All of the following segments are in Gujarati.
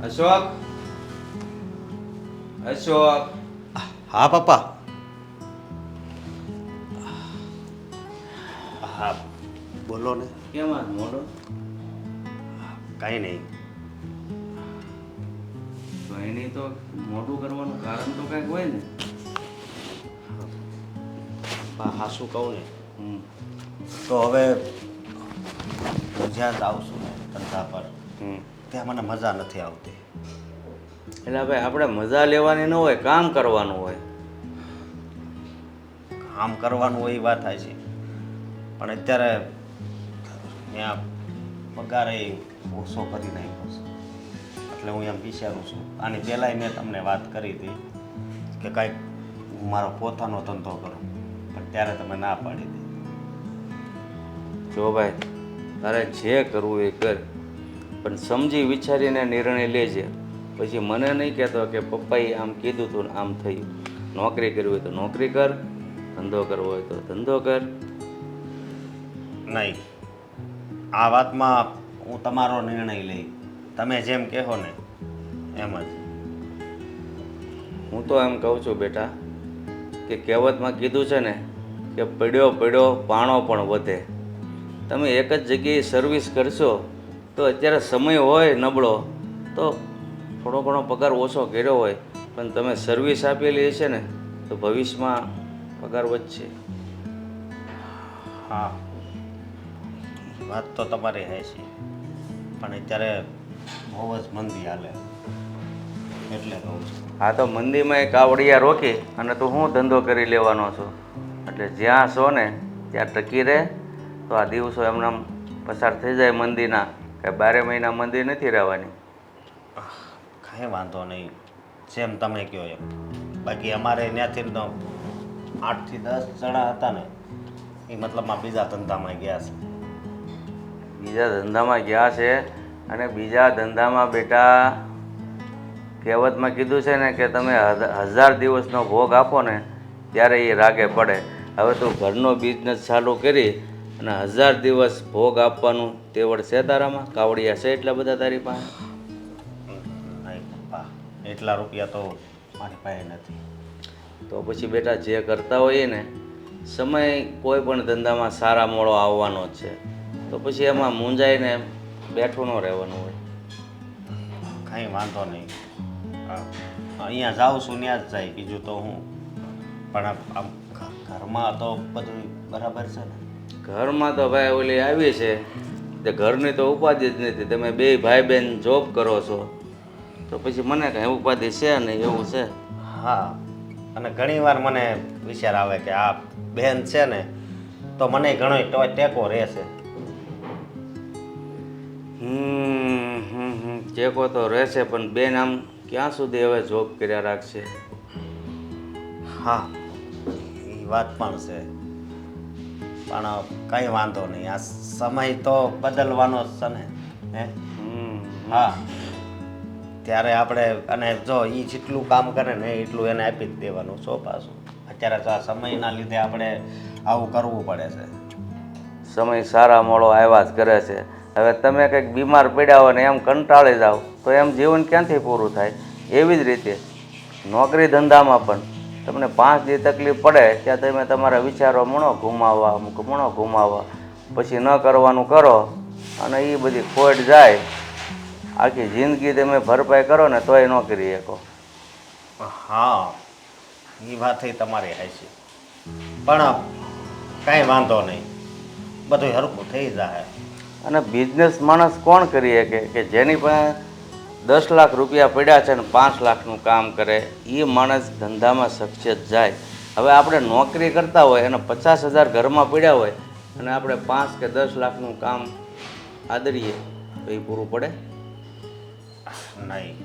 અશોક, અશોક. હા પપ્પા. હા બોલો ને. કેમ આજ મોડો? કાંઈ નહીં. તો એની તો મોડું કરવાનું કારણ તો કંઈક હોય ને. હા શું કહું ને, હમ. તો હવે હું જ્યાં જાઉં છું ને ધંધા પર, હમ. ત્યાં મને મજા નથી આવતી. એટલે ભાઈ આપણે મજા લેવાની ન હોય, કામ કરવાનું હોય. કામ કરવાનું હોય એ વાત થાય છે, પણ અત્યારે ત્યાં પગાર એ ઓછો કરી નાખ્યો છે. એટલે હું એમ વિચારું છું, આની પહેલાંય મેં તમને વાત કરી હતી કે કાંઈક હું મારો પોતાનો ધંધો કરું, પણ ત્યારે તમે ના પાડી હતી. જો ભાઈ, તારે જે કરવું એ કર, પણ સમજી વિચારીને નિર્ણય લેજે. પછી મને નહીં કહેતો કે પપ્પાએ આમ કીધું તું ને આમ થયું. નોકરી કરવી હોય તો નોકરી કર, ધંધો કરવો હોય તો ધંધો કર. નહીં, આ વાતમાં હું તમારો નિર્ણય લઈ. તમે જેમ કહો ને એમ જ. હું તો એમ કહું છું બેટા કે કહેવતમાં કીધું છે ને કે પડ્યો પડ્યો પાણો પણ વધે. તમે એક જ જગ્યાએ સર્વિસ કરશો તો અત્યારે સમય હોય નબળો તો થોડો ઘણો પગાર ઓછો કર્યો હોય, પણ તમે સર્વિસ આપેલી હશે ને તો ભવિષ્યમાં પગાર વધશે. હા, વાત તો તમારી હાચી, પણ અત્યારે બહુ જ મંદી હાલે એટલે કહું છું. હા, તો મંદીમાં એક કાવડિયા રોકી અને તું હું ધંધો કરી લેવાનો છો. એટલે જ્યાં છો ને ત્યાં ટકી રહે તો આ દિવસો એમને આમ પસાર થઈ જાય મંદીના. કે 12 મહિના મંદી નથી રહેવાની. કાંઈ વાંધો નહીં, જેમ તમે કહો એમ. બાકી અમારે ત્યાંથી તો 8 થી 10 જણા હતા ને, એ મતલબમાં બીજા ધંધામાં ગયા છે. બીજા ધંધામાં ગયા છે, અને બીજા ધંધામાં બેટા કહેવતમાં કીધું છે ને કે તમે 1000 દિવસનો ભોગ આપો ને ત્યારે એ રાગે પડે. હવે તું ઘરનો બિઝનેસ ચાલુ કરી અને 1000 દિવસ ભોગ આપવાનું તેવડ છે તારામાં? કાવડિયા છે એટલા બધા તારી પાસે? નહીં પપ્પા, એટલા રૂપિયા તો મારી પાસે નથી. તો પછી બેટા જે કરતા હોઈએ ને, સમય કોઈ પણ ધંધામાં સારા મોડો આવવાનો જ છે. તો પછી એમાં મૂંઝાઈને બેઠું ન રહેવાનું હોય. કાંઈ વાંધો નહીં. અહીંયા જાઉં છું ત્યાં જ જાય, બીજું તો હું. પણ આમ ઘરમાં તો બધું બરાબર છે ને? ઘરમાં તો ભાઈ ઓલી આવી છે તે ઘરની તો ઉપાધિ જ નથી. તમે બે ભાઈ બહેન જોબ કરો છો તો પછી મને કાંઈ ઉપાધિ છે નહીં, એવું છે. હા, અને ઘણીવાર મને વિચાર આવે કે આ બેન છે ને તો મને ઘણો ટેકો રહેશે. ચેકો તો રહેશે, પણ બેન આમ ક્યાં સુધી હવે જોબ કર્યા રાખશે? હા, એ વાત પણ છે, પણ કંઈ વાંધો નહીં. આ સમય તો બદલવાનો જ છે ને. હે હા, ત્યારે આપણે અને જો એ જેટલું કામ કરે ને એટલું એને આપી જ દેવાનું. શું પાછું અત્યારે તો આ સમયના લીધે આપણે આવું કરવું પડે છે. સમય સારા મોડો આવ્યા જ કરે છે. હવે તમે કંઈક બીમાર પડ્યા હોય ને એમ કંટાળી જાઓ તો એમ જીવન ક્યાંથી પૂરું થાય? એવી જ રીતે નોકરી ધંધામાં પણ તમને 5 દી તકલીફ પડે ત્યાં તમે તમારા વિચારો મણો ઘુમાવવા પછી ન કરવાનું કરો અને એ બધી ખોટ જાય. આખી જિંદગી તમે ભરપાઈ કરો ને તોય ન કરી શકો. હા, એ વાત તમારી હાચી, પણ કાંઈ વાંધો નહીં, બધું હરખું થઈ જાય. અને બિઝનેસ માણસ કોણ કરી શકે કે જેની પાસે 10 લાખ રૂપિયા પડ્યા છે ને 5 લાખનું કામ કરે? એ માણસ ધંધામાં સક્સેસ જાય. હવે આપણે નોકરી કરતા હોય અને 50,000 ઘરમાં પડ્યા હોય અને આપણે 5 કે 10 લાખનું કામ આદરીએ તો એ પૂરું પડે? નહીં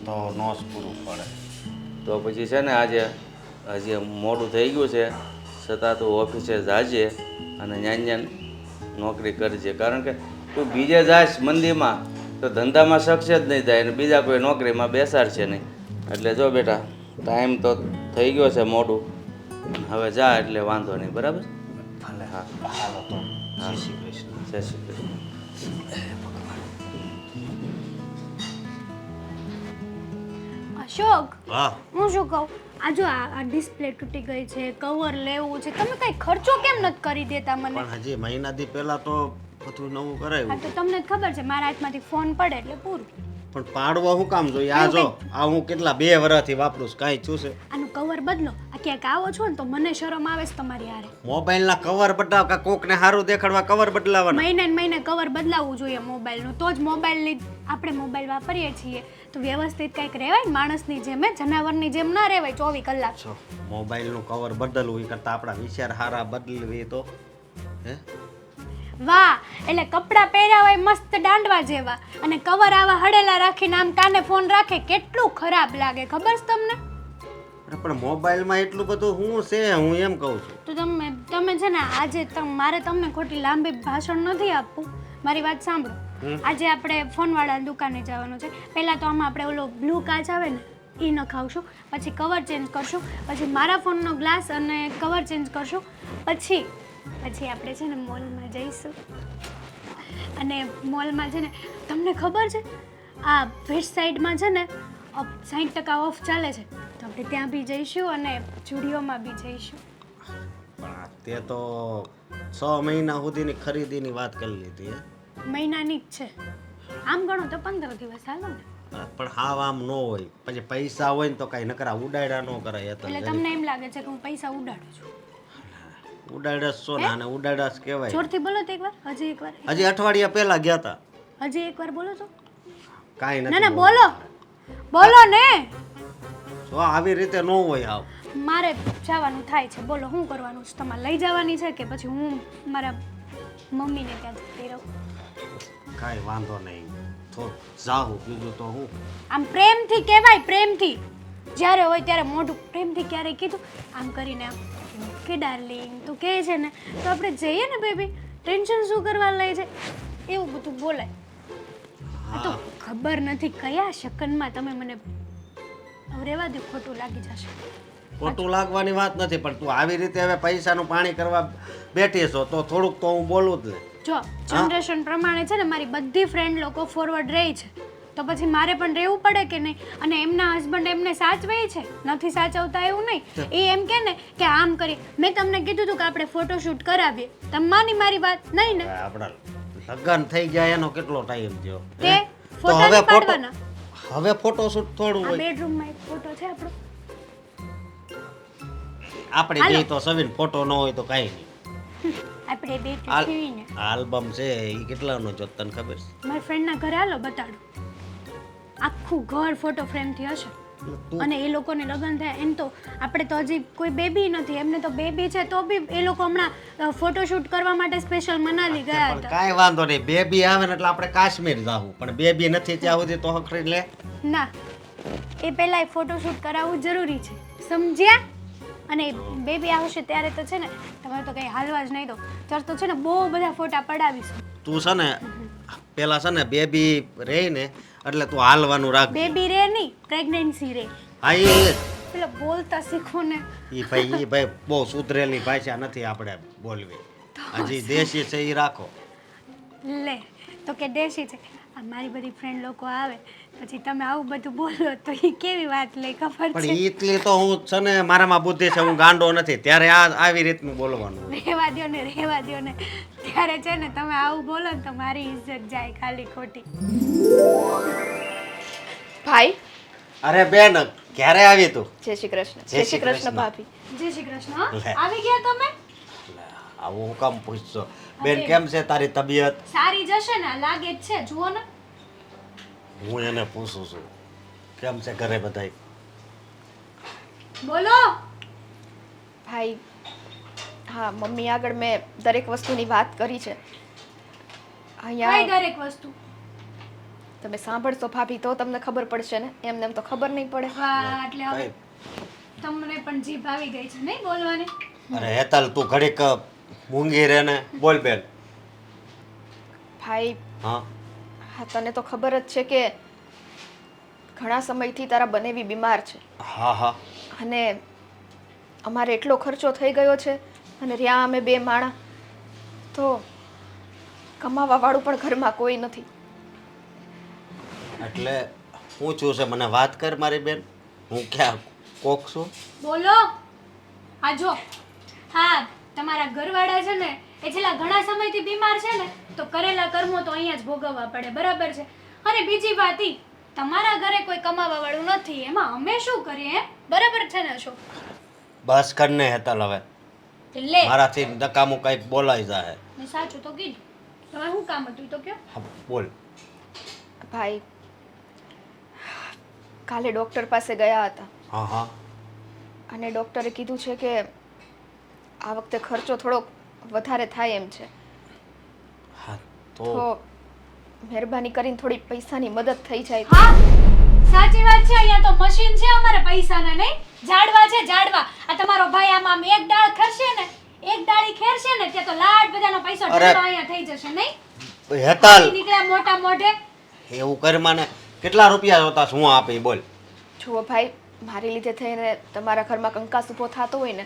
તો નો જ પૂરું પડે. તો પછી છે ને આજે હજી મોડું થઈ ગયું છે છતાં તું ઓફિસે જાજે અને ન્યાન નોકરી કરજે. કારણ કે તું બીજે જાશ મંદીમાં તો ધંધામાં સક્સેસ નહીં થાય અને બીજા કોઈ નોકરીમાં બેસાડશે નહીં. એટલે જો બેટા, ટાઈમ તો થઈ ગયો છે મોડું, હવે જા એટલે વાંધો નહીં. બરાબર? ભલે. હા, હાલો તો. જય શ્રી કૃષ્ણ. જય શ્રી કૃષ્ણ. અશોક, હા હું શું કહું, આ જો આ ડિસ્પ્લે તૂટી ગઈ છે, કવર લેવું છે, તમે કઈ ખર્ચો કેમ નથી કરી દેતા મને? પણ હજી મહિના દી પહેલા તો બધું નવું હા કરાવ્યું તો તમને જ ખબર છે મારા હાથમાંથી ફોન પડે એટલે પૂરું. પણ પાડવા શું કામ જોઈએ? આ જો આ હું કેટલા 2 વર્ષથી વાપરું છું, કાંઈ થયું છે? આનું કવર બદલો. આ ક્યાંક આવો છો ને તો મને શરમ આવે છે તમારી હારે. મોબાઈલના કવર બદલાવ કે કોકને સારું દેખાડવા કવર બદલાવાના? મહિને ને મહિને કવર બદલાવવું જોઈએ મોબાઈલનું, તો જ મોબાઈલની આપણે મોબાઈલ વાપરીએ છીએ તો વ્યવસ્થિત કંઈક રહેવાય ને માણસની જેમ, જનાવરની જેમ ના રહેવાય 24 કલાક. છો મોબાઈલનું કવર બદલવું એ કરતાં આપણા વિચાર સારા બદલવી તો હે વાહ, એટલે કપડાં પહેર્યા હોય મસ્ત દાંડવા જેવા અને કવર આવા હડેલા રાખીને આમ કાને ફોન રાખે, કેટલું ખરાબ લાગે ખબર છે તમને? અરે પણ મોબાઈલમાં એટલું બધું શું છે, હું એમ કહું છું. તો તમે છે ને આજે મારે તમને ખોટી લાંબી ભાષણ નથી આપવું, મારી વાત સાંભળો. આજે આપણે ફોનવાળા દુકાને જવાનું છે. પહેલાં તો આમાં આપણે ઓલો બ્લુ કાચ આવે ને એ નખાવશું, પછી કવર ચેન્જ કરશું, પછી મારા ફોનનો ગ્લાસ અને કવર ચેન્જ કરશું, પછી આપણે છે ને મોલમાં જઈશું. અને મોલમાં છે ને તમને ખબર છે આ વેસ્ટ સાઈડમાં છે ને 60% ઓફ ચાલે છે, તો આપણે ત્યાં બી જઈશું અને જુડિયોમાં બી જઈશું. પણ તે તો 6 મહિના સુધીની ખરીદીની વાત કરી લીધી હે. મહિનાની જ છે, આમ ગણો તો 15 દિવસ હાલો ને. પણ હાવ આમ ન હોય, પછી પૈસા હોય ને તો કાંઈ નકરા ઉડાડ્યા ન કરાય. એટલે તમને એમ લાગે છે કે હું પૈસા ઉડાડું છું? ઉડાડસ છો ને, આને ઉડાડસ કહેવાય. જોરથી બોલો તો એકવાર, હજી એકવાર, હજી અઠવાડિયા પહેલા ગયા હતા. હજી એકવાર બોલો તો. કાંઈ ના નથી. ના બોલો, બોલો ને. જો આવી રીતે ન હોય આવ. મારે જવાનું થાય છે, બોલો શું કરવાનું છે તમારે? લઈ જવાની છે કે પછી હું મારા મમ્મીને ત્યાં જતી રહું? કાંઈ વાંધો નહીં, તો જાઉં, બીજું તો હું. આમ પ્રેમથી કહેવાય, પ્રેમથી. જ્યારે હોય ત્યારે મોઢું પ્રેમથી ક્યારેય કીધું આમ કરીને આમ કે ડાર્લિંગ તું કહે છે ને તો આપણે જઈએ ને બેબી, ટેન્શન શું કરવા લે છે, એવું બધું બોલાય. આ તો ખબર નથી કયા શકનમાં તમે મને રહેવા દો, ખોટું લાગી જશે. ખોટું લાગવાની વાત નથી, પણ તું આવી રીતે હવે પૈસાનું પાણી કરવા બેઠી છો તો થોડુંક તો હું બોલું જ ને. જો જનરેશન પ્રમાણે છે ને મારી બધી ફ્રેન્ડ લોકો ફોરવર્ડ રહી છે, તો પછી મારે પણ રહેવું પડે કે નહીં? અને એમના હસબન્ડ એમને સાચવે છે, નથી સાચવતા એવું નહીં. એ એમ કે ને કે આમ કરી, મેં તમને કીધું હતું કે આપણે ફોટોશૂટ કરાવીએ, તમે માની મારી વાત નહીં ને? આપણા લગ્ન થઈ ગયા એનો કેટલો ટાઈમ થયો? તે તો ફોટા હવે નહીં પાડવાના. હવે ફોટોશૂટ થોડું આ હોય. બેડરૂમમાં એક ફોટો છે આપણો. આપણે બે તો સવીન ફોટો ન હોય તો કાંઈ નહીં. આપણે બે હાલ. ટીવીને આલ્બમ છે એ કેટલાનો જો તને ખબર છે? મારી ફ્રેન્ડના ઘરે હાલો બતાડો, આખું ઘર ફોટો ફ્રેમથી હશે. તું અને એ લોકોને લગ્ન થયા એમ તો આપણે તો હજી કોઈ બેબી નથી, એમને તો બેબી છે તો બી એ લોકો હમણાં ફોટોશૂટ કરવા માટે સ્પેશિયલ મનાલી ગયા પણ હતા. કાંઈ વાંધો નહીં, બેબી આવે ને એટલે આપણે કાશ્મીર જાવું, પણ બેબી નથી ત્યાં સુધી તો હખરી લે. ના, એ પહેલા એ ફોટોશૂટ કરાવવું જરૂરી છે, સમજ્યા? અને બેબી આવશે ત્યારે તો છે ને તમે તો કંઈ હાલવા જ નહીં દો, ત્યારે તો છે ને બહુ બધા ફોટા પડાવીશું. તું છે ને પેલા છે ને બેબી રહે ને એટલે તું હાલવાનું રાખ. બેબી રે નહીં, પ્રેગ્નન્સી રે. હા એ પેલા બોલતા શીખો ને. ભાઈ બહુ સુધરેલી ભાષા નથી આપણે બોલવી, હજી દેશી છે એ રાખો. લે તો કે દેશી છે. આ મારી બધી ફ્રેન્ડ લોકો આવે પછી તમે આવું બધું બોલો તો એ કેવી વાત લે ખબર પણ છે? એટલી તો હું છે ને મારામાં બુદ્ધિ છે, હું ગાંડો નથી, ત્યારે આ આવી રીતનું બોલવાનું. રહેવા દ્યો ને ત્યારે છે ને તમે આવું બોલો ને તો મારી ઇજ્જત જાય ખાલી ખોટી. ભાઈ અરે બેન ક્યારે આવી તું? જય શ્રી કૃષ્ણ. જય શ્રી કૃષ્ણ. ભાભી. જય શ્રી કૃષ્ણ. હં? લે. આવી ગયા તમે? આવું હું કામ પૂછશો? બેન કેમ છે તારી તબિયત? સારી જશે ને, લાગે જ છે, જુઓ ને. હું એને પૂછું છું કેમ છે ઘરે બધાય? બોલો. ભાઈ હા, મમ્મી આગળ મેં દરેક વસ્તુની વાત કરી છે. કઈ અહીંયા દરેક વસ્તુ? તમે સાંભળશો ભાભી તો તમને ખબર પડશે ને, એમને એમ તો ખબર નહીં પડે. વાહ, એટલે હવે ભાઈ, તમને પણ જીભ આવી ગઈ છે નહીં બોલવાની? અરે હેતલ તું ઘડીક મૂંગી રહે ને, બોલ બેન. ભાઈ હા હા, તને તો ખબર જ છે કે ઘણા સમયથી તારા બનેવી બીમાર છે હા હા અને અમારે એટલો ખર્ચો થઈ ગયો છે અને રહ્યા અમે બે માણા, તો કમાવા વાળું પણ ઘરમાં કોઈ નથી. એટલે શું થયું છે મને વાત કર મારી બેન. હું ક્યાં કોક છું? બોલો. આ જો, હા તમારા ઘરવાળા છે ને એ છેલ્લા ઘણા સમયથી બીમાર છે ને, તો કરેલા કર્મો તો અહીંયા જ ભોગવવા પડે, બરાબર છે. અને બીજી વાત ઈ, તમારા ઘરે કોઈ કમાવા વાળું નથી, એમાં અમે શું કરીએ હે? બરાબર છે ને અશોક? બસ કરને હેતલ હવે. લે મારાથી નકામું કંઈક બોલાઈ જાય. મેં સાચું તો કીધું. તમારે શું કામ હતું ઈ તો કયો? હા, બોલ. ભાઈ કાલે ડૉક્ટર પાસે ગયા હતા હા હા. અને ડૉક્ટરે કીધું છે કે આ વખતે ખર્ચો થોડોક વધારે થાય એમ છે. હા તો તો મહેરબાની કરીને થોડી પૈસાની મદદ થઈ જાય. હા સાચી વાત છે. અહીંયા તો મશીન છે અમારે પૈસાના, નહીં ઝાડવા છે ઝાડવા. આ તમારો ભાઈ આમ એક ડાળ ખરશે ને, એક ડાળી ખેરશે ને ત્યાં તો લાડ બધાનો પૈસો અરે. ઢગલો અહીંયા થઈ જશે, નહીં? હેતલ નીકળ્યા મોટા મોઢે. એવું કર મને કેટલા રૂપિયા જોતા શું આપી બોલ. જુઓ ભાઈ, મારી લીધે થઈને તમારા ઘરમાં કંકાસ ઊભો થતો હોય ને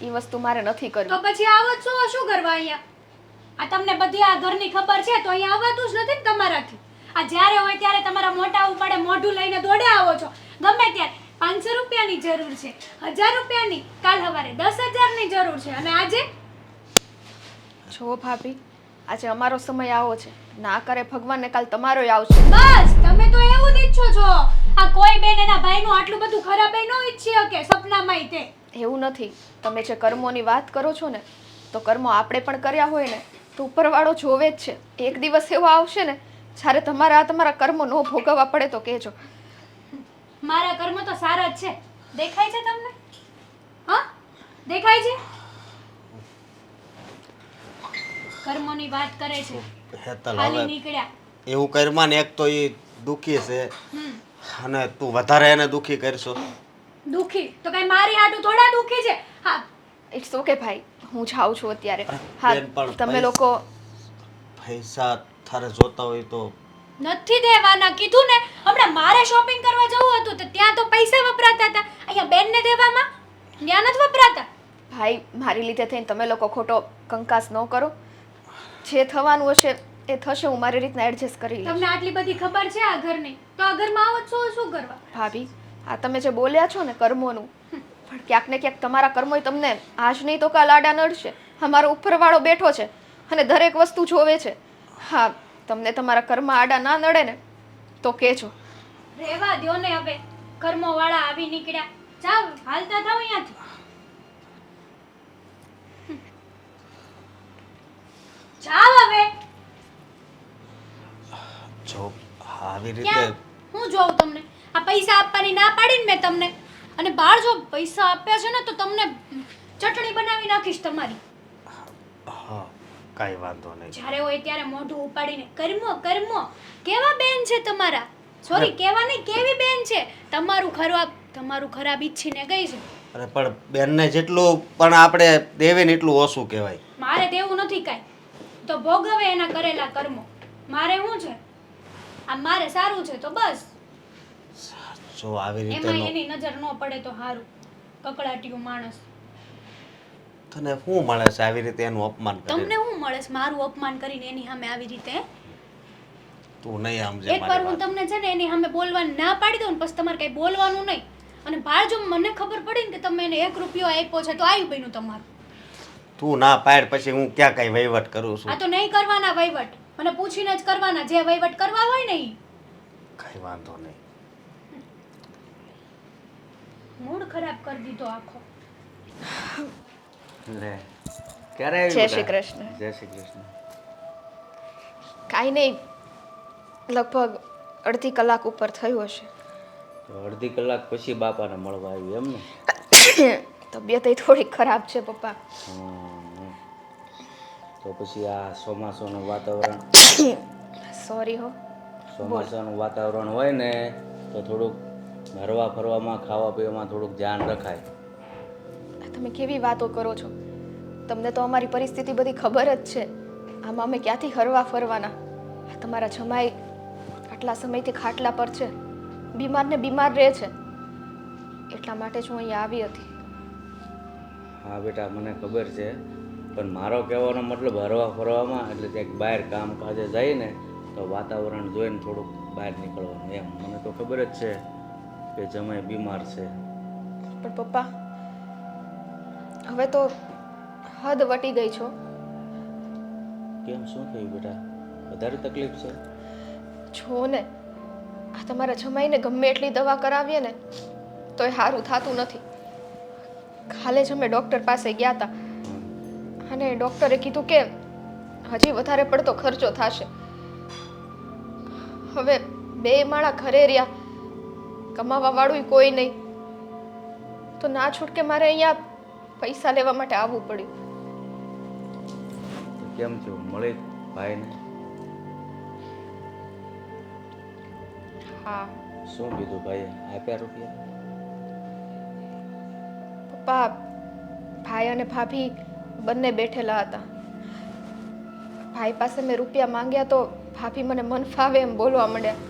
એ વસ્તુ મારે નથી કરવી. તો પછી આવો જ છો શું કરવા અહીંયા? આ તમને બધી આ ઘરની ખબર છે તો અહીંયા આવવાતું જ નથી ને તમારાથી. આ જ્યારે હોય ત્યારે તમારા મોટા ઉપાડે મોઢું લઈને દોડે આવો છો ગમે ત્યારે. 500 રૂપિયાની જરૂર છે, 1000 રૂપિયાની, કાલ સવારે 10,000ની જરૂર છે, અને આજે જુઓ ભાભી, આજે અમારો સમય આવો છે, ના કરે ભગવાન ને કાલ તમારોય આવશે. બસ તમે તો એવું જ ઈચ્છો છો. આ કોઈ બેન એના ભાઈનું આટલું બધું ખરાબ ન ઈચ્છી શકે સપનામાંય તે. એવું નથી. તમે જે કર્મોની વાત કરો છો ને, તો કર્મો આપણે પણ કર્યા હોય ને તો ઉપરવાળો જોવે જ છે. એક દિવસ એવો આવશે ને જ્યારે તમારા કર્મો ન ભોગવવા પડે તો કહેજો. મારા કર્મ તો સારા જ છે. દેખાય છે તમને? હા દેખાય છે? કર્મોની વાત કરે છે. હેતલ ખાલી હવે નીકળ્યા. એવું કર્યું ને એક તો એ દુખી છે હમ અને તું વધારે એને દુખી કરશો. દુખી તો કઈ મારી હાટુ થોડા દુખી છે? હા ઇટ્સ ઓકે ભાઈ, હું જાઉં છું અત્યારે. અરે, હા બેન, પણ તમે લોકો પૈસા તારે જોતા હોય તો નથી દેવાના કીધું ને. હમણાં મારે શોપિંગ કરવા જવું હતું તો ત્યાં તો પૈસા વપરાતા હતા. અહીંયા બેનને દેવામાં ત્યાં નથી વપરાતા. ભાઈ, મારી લીધે થઈને તમે લોકો ખોટો કંકાસ ન કરો. જે થવાનું હશે એ થશે. હું મારી રીતના એડજસ્ટ કરી લઈશ. તમને આટલી બધી ખબર છે આ ઘરની, તો આ ઘરમાં આવો છો શું કરવા? ભાભી, આ તમે જે બોલ્યા છો ને કર્મોનું, પણ ક્યાંક ને ક્યાંક તમારા કર્મોય તમને આજ નહીં તો કાલ આડા નડશે. અમારો ઉપરવાળો બેઠો છે અને દરેક વસ્તુ જોવે છે. હા, તમને તમારા કર્મ આડા ના નડે ને તો કહેજો. રહેવા દ્યો ને હવે. કર્મો વાળા આવી નીકળ્યા. જાવ હાલતા થાવ અહીંયાથી. જાવ હવે. જો આવી રીતે ક્યાં હું જોઉં તમને? આ પૈસા આપવાની ના પાડીને મેં તમને. અને બહાર જો પૈસા આપ્યા છે ને તો તમને ચટણી બનાવી નાખીશ તમારી. હા કાંઈ વાંધો નહીં. જ્યારે હોય ત્યારે મોઢું ઉપાડીને કર્મો કર્મો. કેવા બેન છે તમારા? સોરી કેવા નહીં, કેવી બેન છે? તમારું ખરાબ ઈચ્છીને ગઈ છે. અરે પણ બેનને જેટલું પણ આપણે દેવે ને એટલું ઓછું કહેવાય. મારે દેવું નથી કાંઈ. તો ભોગવે એના કરેલા કર્મો. મારે શું છે? આ મારે સારું છે તો બસ. જો આવી રીતે એમાં નો- એની નજર ન પડે તો સારું. કકડાટીયું માણસ. તને શું મળે છે આવી રીતે એનું અપમાન તમને કરે? શું મળે છે મારું અપમાન કરીને એની સામે આવી રીતે? તું નહીં સમજે એકવાર મારી હું વાત. તમને છે ને એની સામે બોલવાની ના પાડી દઉં ને પછી તમારે કઈ બોલવાનું નહીં. અને બહાર જો મને ખબર પડી ને કે તમે એને 1 રૂપિયો આપ્યો છે તો આવ્યું બન્યું તમારું. તું ના પાડ પછી હું ક્યાં કઈ વહીવટ કરું આ છું. તો નહીં કરવાના વહીવટ. મને પૂછીને જ કરવાના. જે વહીવટ કરવા હોય ને ઈ. કઈ વાંધો નહીં. મૂડ ખરાબ કરી દીધો આખો. લે ક્યારે આવી જય શ્રી બેટા? કૃષ્ણ. જય શ્રી કૃષ્ણ. કાંઈ નહીં, લગભગ અડધી કલાક ઉપર થયું હશે. તો અડધી કલાક પછી બાપાને મળવા આવી એમ ને? તબિયત થોડી ખરાબ છે પપ્પા. હમ. તો પછી આ ચોમાસાનું વાતાવરણ સોરી હો. ચોમાસાનું વાતાવરણ હોય ને તો થોડુંક હરવા ફરવામાં ખાવા પીવામાં થોડુંક ધ્યાન રખાય. તમે કેવી વાતો કરો છો? તમને તો અમારી પરિસ્થિતિ બધી ખબર જ છે. આમાં અમે ક્યાંથી હરવા ફરવાના? તમારા જમાઈ આટલા સમયથી ખાટલા પર છે, બીમાર ને બીમાર રહે છે. એટલા માટે જ હું અહીંયા આવી હતી. હા બેટા મને ખબર છે, પણ મારો કહેવાનો મતલબ હરવા ફરવામાં એટલે ક્યાંક બહાર કામકાજે જાય ને તો વાતાવરણ જોઈને થોડુંક બહાર નીકળવાનું એમ. મને તો ખબર જ છે. કે જમાઈ બીમાર છે. પણ પપ્પા હવે તો હદ વટી ગઈ છો. કેમ, શું થયું બેટા? વધારે તકલીફ છે? છો ને, આ તમારા જમાઈને ગમે એટલી દવા કરાવીએ ને તોય સારું થતું નથી. કાલે જ અમે ડૉક્ટર પાસે ગયા હતા અને ડૉક્ટરે કીધું કે હજી વધારે પડતો ખર્ચો થશે. હવે 2 માળા ઘરે રહ્યા, કમાવા વાળું કોઈ નહીં, તો ના છૂટકે મારે અહીંયા પૈસા લેવા માટે આવવું પડ્યું. તો કેમ થયું? મળી ભાઈને? હા શું કીધું ભાઈએ? આપ્યા રૂપિયા? પપ્પા, ભાઈ અને ભાભી બંને બેઠેલા હતા. ભાઈ પાસે મેં રૂપિયા માંગ્યા તો ભાભી મને મન ફાવે એમ બોલવા માંડ્યા.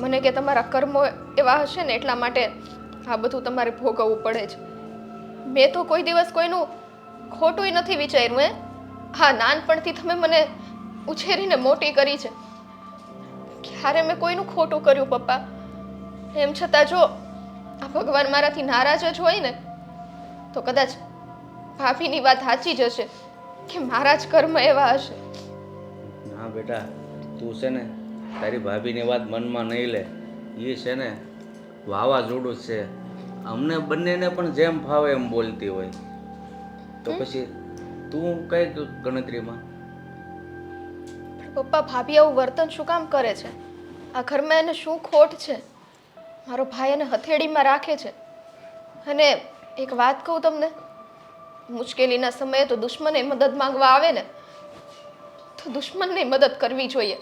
મને કે તમારા કર્મો એવા હશે ને એટલા માટે આ બધું તમારે ભોગવવું પડે છે. મેં તો કોઈ દિવસ કોઈનું ખોટું નથી વિચાર્યું. હા, નાનપણથી તમે મને ઉછેરીને મોટી કરી છે. ક્યારે મેં કોઈનું ખોટું કર્યું પપ્પા? એમ છતાં જો આ ભગવાન મારાથી નારાજ જ હોય ને તો કદાચ ભાભીની વાત સાચી જ હશે કે મારા જ કર્મ એવા હશે. ના બેટા, તું છે ને તારી ભાભીની વાત મનમાં નહીં લે. એ છે ને વાવાઝોડું જ છે. અમને બંનેને પણ જેમ ફાવે એમ બોલતી હોય. તો પછી તું કઈ ગણતરીમાં? પપ્પા, ભાભી આવું વર્તન શું કામ કરે છે? આ ઘરમાં એને શું ખોટ છે? મારો ભાઈ એને હથેળીમાં રાખે છે. અને એક વાત કહું તમને, મુશ્કેલીના સમયે તો દુશ્મને મદદ માંગવા આવે ને તો દુશ્મનની મદદ કરવી જોઈએ.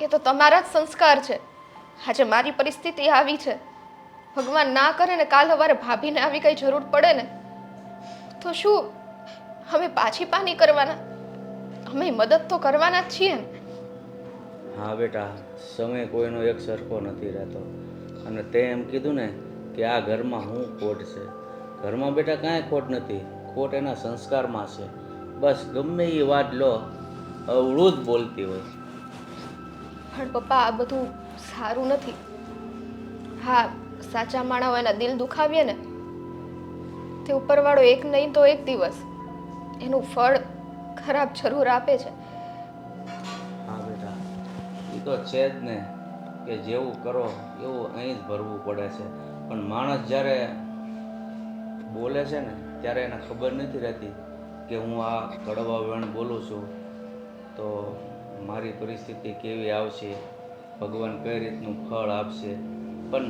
એ તો તમારા જ સંસ્કાર છે. આજે મારી પરિસ્થિતિ આવી છે, ભગવાન ના કરે ને કાલ સવારે ભાભીને આવી કઈ જરૂર પડે ને તો શું અમે પાછી પાની કરવાના? અમે મદદ તો કરવાના જ છીએ ને. હા બેટા, સમય કોઈનો એક સરખો નથી રહેતો. અને તે એમ કીધું ને કે આ ઘરમાં શું ખોટ છે? ઘરમાં બેટા કાંઈ ખોટ નથી. ખોટ એના સંસ્કારમાં છે. બસ ગમે એ વાત લો, અવળું જ બોલતી હોય. પણ પપ્પા, આ બધું સારું નથી. હા, સાચા માણસો એના દિલ દુખાવીએ ને તે ઉપરવાળો એક નહીં તો એક દિવસ એનું ફળ ખરાબ જરૂર આપે છે. હા બેટા, એ તો છે જ ને કે જેવું કરો એવું અહીં જ ભરવું પડે છે. પણ માણસ જ્યારે બોલે છે ને ત્યારે એને ખબર નથી રહેતી કે હું આ કડવા વેણ બોલું છું તો મારી પરિસ્થિતિ કેવી આવશે, ભગવાન કઈ રીતનું ફળ આપશે. પણ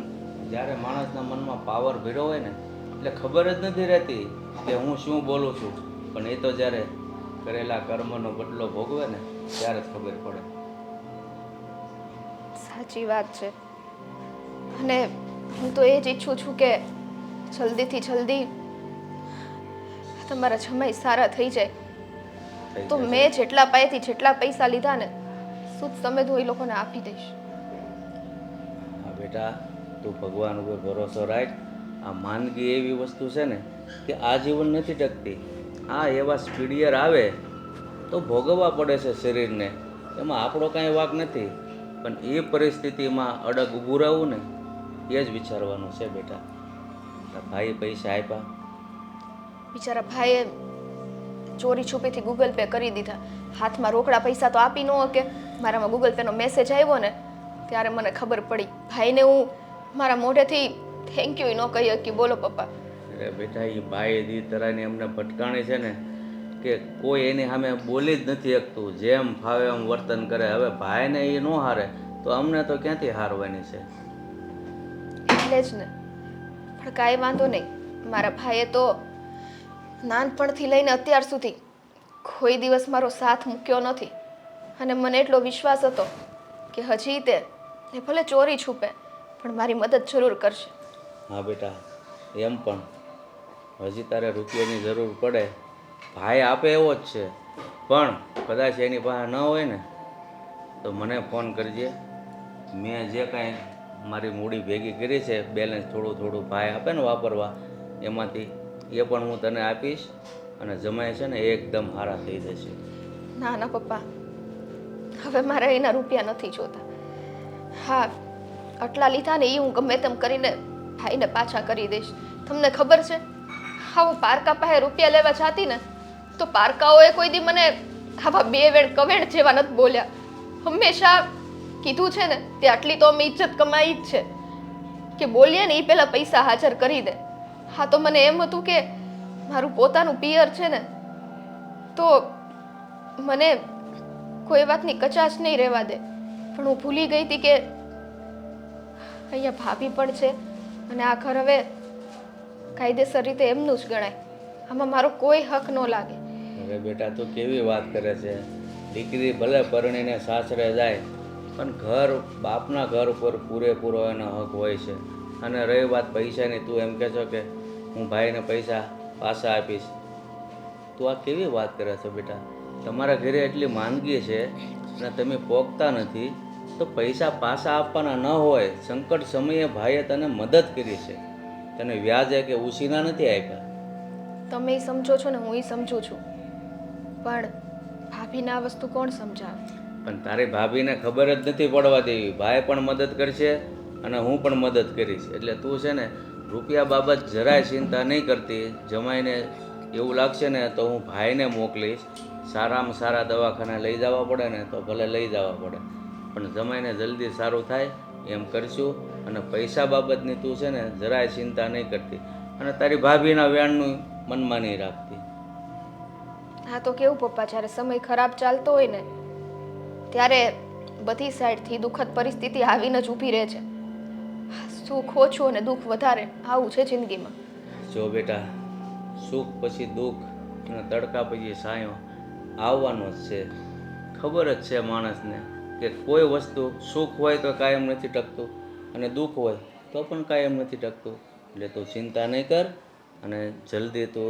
જ્યારે માણસના મનમાં પાવર ભર્યો હોય ને એટલે ખબર જ નથી રહેતી કે હું શું બોલું છું. પણ એ તો જ્યારે કરેલા કર્મનો બદલો ભોગવે ને ત્યારે જ ખબર પડે. સાચી વાત છે. અને હું તો એ જ ઈચ્છું છું કે જલ્દીથી જલ્દી તમારા જમાઈ સારા થઈ જાય. તો મેં જેટલા પાસેથી જેટલા પૈસા લીધા ને શુદ્ધ સમેત હું એ લોકોને આપી દઈશ. હા બેટા, તું ભગવાન ઉપર ભરોસો રાખ. આ માંદગી એવી વસ્તુ છે ને કે આજીવન નથી ટકતી. આ એવા સ્પીડિયર આવે તો ભોગવવા પડે છે શરીરને. એમાં આપણો કાંઈ વાંક નથી. પણ એ પરિસ્થિતિમાં અડગ ઊભું રહેવું ને એ જ વિચારવાનું છે બેટા. તારા ભાઈએ પૈસા આપ્યા? બિચારા ભાઈએ ચોરી છુપીથી ગૂગલ પે કરી દીધા. હાથમાં રોકડા પૈસા તો આપી ન શકે. મારામાં ગૂગલ પેનો મેસેજ આવ્યો ને ત્યારે મને ખબર પડી. ભાઈને હું મારા મોઢેથી થેન્ક યુ ન કહી શકી. બોલો પપ્પા. અરે બેટા, એ ભાઈ દી તરાની અમને ભટકાણી છે ને કે કોઈ એની સામે બોલી જ નથી શકતું. જેમ ફાવે એમ વર્તન કરે. હવે ભાઈને એ ન હારે તો અમને તો ક્યાંથી હારવાની છે? એટલે જ ને. પણ કાંઈ વાંધો નહીં. મારા ભાઈએ તો નાનપણથી લઈને અત્યાર સુધી કોઈ દિવસ મારો સાથ મૂક્યો નથી. અને મને એટલો વિશ્વાસ હતો કે હજી તે ભલે ચોરી છૂપે પણ મારી મદદ જરૂર કરશે. હા બેટા, એમ પણ હજી તારે રૂપિયાની જરૂર પડે ભાઈ આપે એવો જ છે. પણ કદાચ એની પાસે ન હોય ને તો મને ફોન કરજે. મેં જે કાંઈ મારી મૂડી ભેગી કરી છે, બેલેન્સ થોડું થોડું ભાઈ આપે ને વાપરવા, એમાંથી એ પણ હું તને આપીશ. અને જમાય છે ને એકદમ સારા થઈ જશે. ના ના પપ્પા, હવે મારે એના રૂપિયા નથી જોતા. હા, આટલા લીધા ને એ હું ગમે તેમ કરીને ભાઈને પાછા કરી દઈશ. તમને ખબર છે, હા હું પારકા પાસે રૂપિયા લેવા જાતી ને તો પારકાઓએ કોઈ દી મને આવા બે વેણ કવેણ જેવા નથી બોલ્યા. હંમેશા કીધું છે ને તે આટલી તો અમે ઇજ્જત કમાઈ જ છે કે બોલીએ ને એ પહેલાં પૈસા હાજર કરી દે. હા તો મને એમ હતું કે મારું પોતાનું પિયર છે ને તો મને કોઈ વાતની કચાશ નહીં રહેવા દે. પણ હું ભૂલી ગઈ હતી કે અહીંયા ભાભી પણ છે અને આ ઘર હવે કાયદેસર રીતે એમનું જ ગણાય. આમાં મારો કોઈ હક ન લાગે. અરે બેટા તું કેવી વાત કરે છે. દીકરી ભલે પરણીને સાસરે જાય પણ ઘર બાપના ઘર ઉપર પૂરેપૂરો એનો હક હોય છે. અને રહી વાત પૈસાની, તું એમ કહે છો કે હું ભાઈને પૈસા પાછા આપીશ. તું આ કેવી વાત કરે છે બેટા? તમારા ઘરે એટલી માંદગી છે અને તમે પોગતા નથી તો પૈસા પાછા આપવાના ન હોય. સંકટ સમયે ભાઈએ તને મદદ કરી છે, તને વ્યાજે કે ઉછીના નથી આપ્યા. તમે ઈ સમજો છો ને હું ઈ સમજુ છું, પણ ભાભીને આ વસ્તુ કોણ સમજાવે? પણ તારી ભાભીને ખબર જ નથી પડવા દેવી. ભાઈ પણ મદદ કરશે અને હું પણ મદદ કરીશ. એટલે તું છે ને રૂપિયા બાબત જરાય ચિંતા નહીં કરતી. જમાઈને એવું લાગશે ને તો હું ભાઈને મોકલીશ. સારામાં સારા દવાખાને લઈ જવા પડે ને તો ભલે લઈ જવા પડે, પણ જમાઈને જલ્દી સારું થાય એમ કરશું. અને પૈસા બાબતની તું છે ને જરાય ચિંતા નહીં કરતી અને તારી ભાભીના વેણનું મનમાં નહીં રાખતી. હા તો કેવું પપ્પા, જ્યારે સમય ખરાબ ચાલતો હોય ને ત્યારે બધી સાઈડથી દુઃખદ પરિસ્થિતિ આવીને જ ઊભી રહે છે. સુખ ઓછું અને દુઃખ વધારે, આવું છે જિંદગીમાં. જો બેટા, સુખ પછી દુઃખ અને તડકા પછી સાયો આવવાનો જ છે. ખબર જ છે માણસને કે કોઈ વસ્તુ સુખ હોય તો કાયમ નથી ટકતું અને દુઃખ હોય તો પણ કાયમ નથી ટકતું. એટલે તું ચિંતા નહીં કર અને જલ્દી તું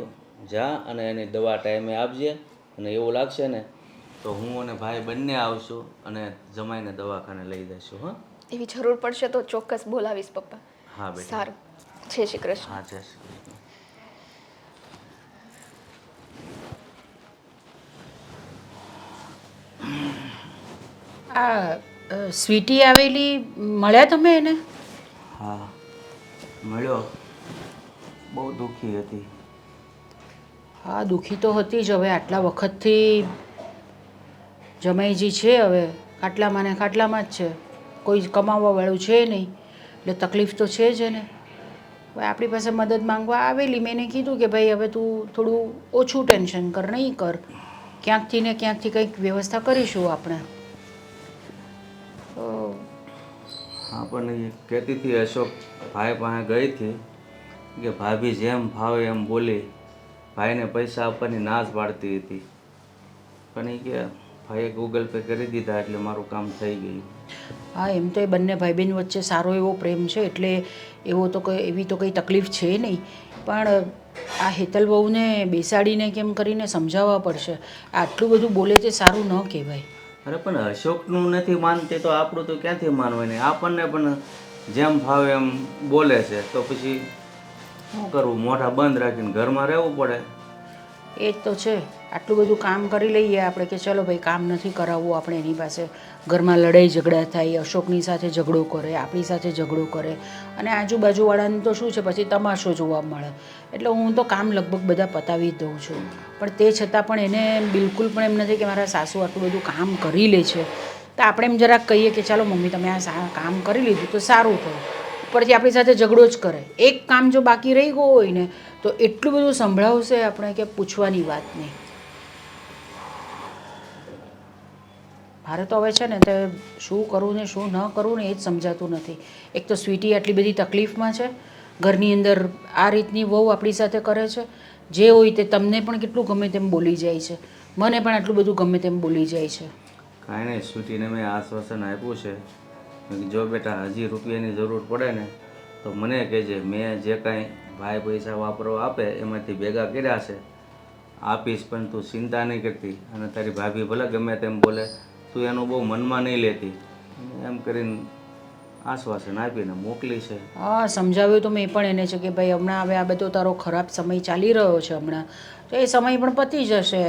જા અને એની દવા ટાઈમે આપજે. અને એવું લાગશે ને તો હું અને ભાઈ બંને આવશું અને જમાઈને દવાખાને લઈ જઈશું. હા, એવી જરૂર પડશે તો ચોક્કસ બોલાવીશ પપ્પા. હા બેટા. સારું, જય શ્રી કૃષ્ણ. હા, જય શ્રી કૃષ્ણ. આ સ્વીટી આવેલી, મળ્યા તમે એને? હા, મળ્યો. બહુ દુઃખી હતી. હા, દુઃખી તો હતી જ. હવે આટલા વખતથી જમાઈજી છે હવે ખાટલામાં ને ખાટલામાં જ છે, કોઈ કમાવાવાળું છે નહીં, એટલે તકલીફ તો છે જ એને. હવે આપણી પાસે મદદ માંગવા આવેલી. મેં એને કીધું કે ભાઈ હવે તું થોડું ઓછું ટેન્શન કર, નહીં કર, ક્યાંકથી ને ક્યાંકથી કંઈક વ્યવસ્થા કરીશું આપણે. હા, પણ એ કહેતી હતી અશોક ભાઈ પાસે ગઈ હતી કે ભાભી જેમ ભાવે એમ બોલી, ભાઈને પૈસા આપવાની ના જ પાડતી હતી. પણ એ કે ભાઈએ ગૂગલ પે કરી દીધા એટલે મારું કામ થઈ ગયું. હા, એમ તો એ બંને ભાઈ બહેન વચ્ચે સારો એવો પ્રેમ છે એટલે એવો તો એવી તો કંઈ તકલીફ છે નહીં. પણ આ હેતલ બહુને બેસાડીને કેમ કરીને સમજાવવા પડશે. આટલું બધું બોલે તે સારું ન કહેવાય. અરે પણ અશોકનું નથી માનતી તો આપણું તો ક્યાંથી માનવાની? આપણને પણ જેમ ભાવે એમ બોલે છે તો પછી શું કરવું? મોઢા બંધ રાખીને ઘરમાં રહેવું પડે. એ જ તો છે. આટલું બધું કામ કરી લઈએ આપણે કે ચલો ભાઈ કામ નથી કરાવવું આપણે એની પાસે. ઘરમાં લડાઈ ઝઘડા થાય, અશોકની સાથે ઝઘડો કરે, આપણી સાથે ઝઘડો કરે, અને આજુબાજુવાળાને તો શું છે પછી તમાશો જોવા મળે. એટલે હું તો કામ લગભગ બધા પતાવી જ દઉં છું. પણ તે છતાં પણ એને બિલકુલ પણ એમ નથી કે મારા સાસુ આટલું બધું કામ કરી લે છે તો આપણે એમ જરાક કહીએ કે ચાલો મમ્મી તમે આ કામ કરી લીધું તો સારું થયું. ઉપરથી આપણી સાથે ઝઘડો જ કરે. એક કામ જો બાકી રહી ગયું હોય ને તો એટલું બધું સંભળાવશે આપણે કે પૂછવાની વાત નહીં. મારે તો હવે છે ને તે શું કરવું ને શું ન કરવું ને એ જ સમજાતું નથી. એક તો સ્વીટી આટલી બધી તકલીફમાં છે, ઘરની અંદર આ રીતની વહુ આપણી સાથે કરે છે, જે હોય તે તમને પણ કેટલું ગમે તેમ બોલી જાય છે, મને પણ આટલું બધું ગમે તેમ બોલી જાય છે. કાંઈ નહીં, સ્વીટીને મેં આશ્વાસન આપ્યું છે જો બેટા હજી રૂપિયાની જરૂર પડે ને તો મને કહેજે. મેં જે કાંઈ ભાઈ પૈસા વાપરવા આપે એમાંથી ભેગા કર્યા છે આપીશ. પણ તું ચિંતા નહીં કરતી અને તારી ભાભી ભલે ગમે તેમ બોલે તું એનું બહુ મનમાં નહીં લેતી એમ કરીને આશ્વાસન આપીને મોકલી છે. હા, સમજાવ્યું તો મેં પણ એને છે કે ભાઈ હમણાં હવે આ બધો તારો ખરાબ સમય ચાલી રહ્યો છે હમણાં, તો એ સમય પણ પતી જશે,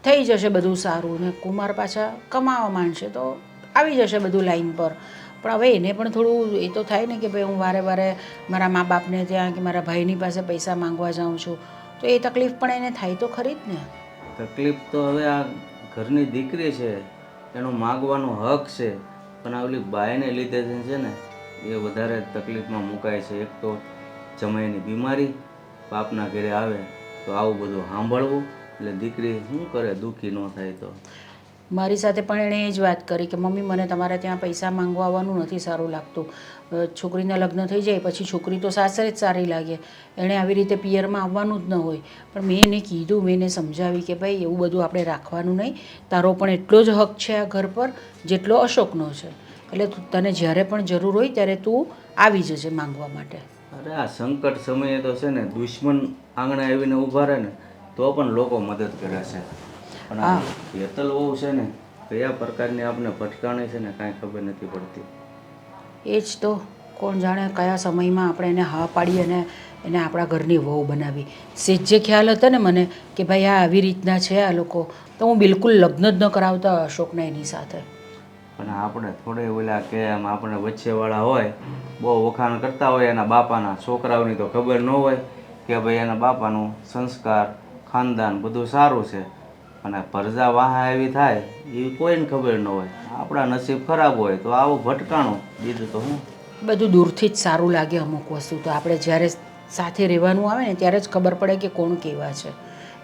થઈ જશે બધું સારું, ને કુમાર પાછા કમાવા માંડશે તો આવી જશે બધું લાઈન પર. પણ હવે એને પણ થોડું એ તો થાય ને કે ભાઈ હું વારે વારે મારા મા બાપને ત્યાં કે મારા ભાઈની પાસે પૈસા માંગવા જાઉં છું, તો એ તકલીફ પણ એને થાય તો ખરી જ ને. તકલીફ તો હવે આ ઘરની દીકરી છે, એનો માગવાનો હક છે, પણ આ ઓલી બાઈને લીધે છે ને એ વધારે તકલીફમાં મુકાય છે. એક તો જમાઈની બીમારી, બાપના ઘરે આવે તો આવું બધું સાંભળવું, એટલે દીકરી શું કરે દુઃખી ન થાય તો. મારી સાથે પણ એણે એ જ વાત કરી કે મમ્મી મને તમારે ત્યાં પૈસા માંગવા આવવાનું નથી સારું લાગતું. છોકરીના લગ્ન થઈ જાય પછી છોકરી તો સાસરે જ સારી લાગે, એણે આવી રીતે પિયરમાં આવવાનું જ ન હોય. પણ મેં એને કીધું, મેં એને સમજાવી કે ભાઈ એવું બધું આપણે રાખવાનું નહીં, તારો પણ એટલો જ હક છે આ ઘર પર જેટલો અશોકનો છે, એટલે તને જ્યારે પણ જરૂર હોય ત્યારે તું આવી જજે માંગવા માટે. અરે આ સંકટ સમયે તો છે ને દુશ્મન આંગણે આવીને ઊભા રહે ને તો પણ લોકો મદદ કરે છે, પણ આ હેતલ વહુ છે ને કયા પ્રકારની આપણે ભટકાણી છે ને કાંઈ ખબર નથી પડતી. એ જ તો, કોણ જાણે કયા સમયમાં આપણે એને હા પાડી અને એને આપણા ઘરની વહુ બનાવી. સેજ્જે ખ્યાલ હતો ને મને કે ભાઈ આ આવી રીતના છે આ લોકો, તો હું બિલકુલ લગ્ન જ ન કરાવતા અશોકને એની સાથે. પણ આપણે થોડે ઓલા કે આમ આપણે વચ્ચેવાળા હોય, બહુ વખાણ કરતા હોય એના બાપાના, છોકરાઓની તો ખબર ન હોય કે ભાઈ એના બાપાનું સંસ્કાર ખાનદાન બધું સારું છે, અને પરજા વાહા એવી થાય એ કોઈને ખબર ન હોય. આપણા નસીબ ખરાબ હોય તો આવું ભટકાણું, બીજું તો હું. બધું દૂરથી જ સારું લાગે અમુક વસ્તુ તો, આપણે જ્યારે સાથે રહેવાનું આવે ને ત્યારે જ ખબર પડે કે કોણ કેવા છે.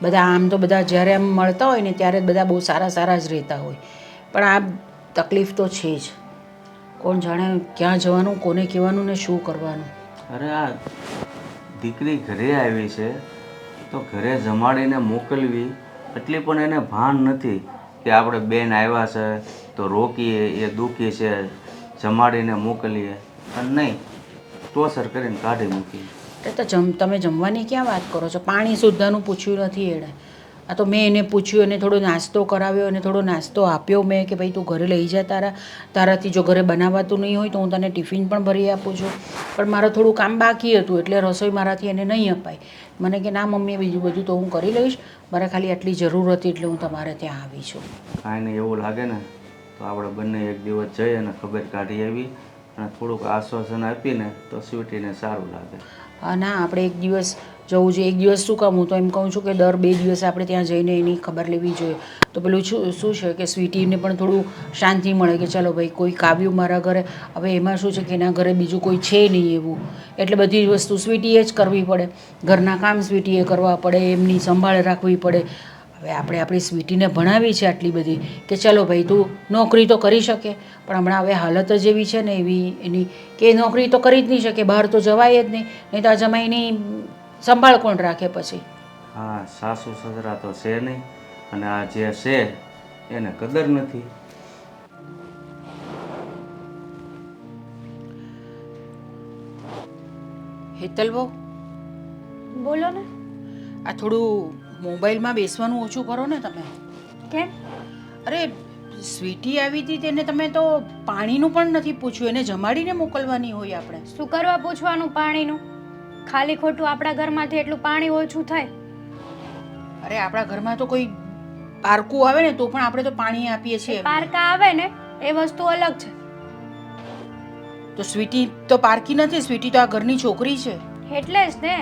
બધા આમ તો બધા જ્યારે આમ મળતા હોય ને ત્યારે જ બધા બહુ સારા સારા જ રહેતા હોય, પણ આ તકલીફ તો છે જ. કોણ જાણે ક્યાં જવાનું, કોને કહેવાનું ને શું કરવાનું. અરે આ દીકરી ઘરે આવી છે તો ઘરે જમાડીને મોકલવી એટલી પણ એને ભાન નથી કે આપણે બેન આવ્યા છે તો રોકીએ, એ દુઃખી છે જમાડીને મોકલીએ, અને નહીં ટોસર કરીને કાઢી મૂકી. એટલે તો તમે જમવાની ક્યાં વાત કરો છો? પાણી સુદ્ધાનું પૂછ્યું નથી એણે. આ તો મેં એને પૂછ્યું, એને થોડો નાસ્તો કરાવ્યો અને થોડો નાસ્તો આપ્યો મેં કે ભાઈ તું ઘરે લઈ જા, તારાથી જો ઘરે બનાવાતું નહીં હોય તો હું તને ટિફિન પણ ભરી આપું છું, પણ મારે થોડું કામ બાકી હતું એટલે રસોઈ મારાથી એને નહીં અપાય. મને કે ના મમ્મી બીજું બધું તો હું કરી લઈશ, મારે ખાલી આટલી જરૂર હતી એટલે હું તમારે ત્યાં આવી છું. કાંઈ નહીં એવું લાગે ને તો આપણે બંને એક દિવસ જઈ અને ખબર કાઢી આવી અને થોડુંક આશ્વાસન આપીને તો સ્વીટીને સારું લાગે. હા ના, આપણે એક દિવસ જવું જોઈએ. એક દિવસ શું કામ, હું તો એમ કહું છું કે દર 2 દિવસે આપણે ત્યાં જઈને એની ખબર લેવી જોઈએ, તો પેલું શું છે કે સ્વીટીને પણ થોડું શાંતિ મળે કે ચાલો ભાઈ કોઈક આવ્યું મારા ઘરે. હવે એમાં શું છે કે એના ઘરે બીજું કોઈ છે નહીં એવું, એટલે બધી વસ્તુ સ્વીટીએ જ કરવી પડે, ઘરના કામ સ્વીટીએ કરવા પડે, એમની સંભાળ રાખવી પડે. હવે આપણે આપણી સ્વીટીને ભણાવી છે આટલી બધી કે ચાલો ભાઈ તું નોકરી તો કરી શકે, પણ હમણાં હવે હાલત જ એવી છે ને એવી એની કે નોકરી તો કરી જ નહીં શકે, બહાર તો જવાય જ નહીં, નહીં તો આ જમાઈની સંભાળ કોણ રાખે પછી. હા, સાસુ સસરા તો છે નહીં, અને આ જે છે એને કદર નથી. હેતલ બહુ બોલો ને. આ થોડું મોબાઈલમાં બેસવાનું ઓછું કરો ને તમે. કેમ? અરે સ્વીટી આવી હતી તેને તમે તો પાણીનું પણ નથી પૂછ્યું, એને જમાડીને મોકલવાની હોય આપણે. શું કરવા પૂછવાનું પાણીનું? ખાલી ખોટું આપણા ઘરમાંથી એટલું પાણી ઓછું થાય. અરે આપણા ઘરમાં તો કોઈ પારકું આવે ને તો પણ આપણે તો પાણી આપીએ છીએ. પારકા આવે ને એ વસ્તુ અલગ છે. તો સ્વીટી તો પારકી નથી, સ્વીટી તો આ ઘરની છોકરી છે. એટલે જ ને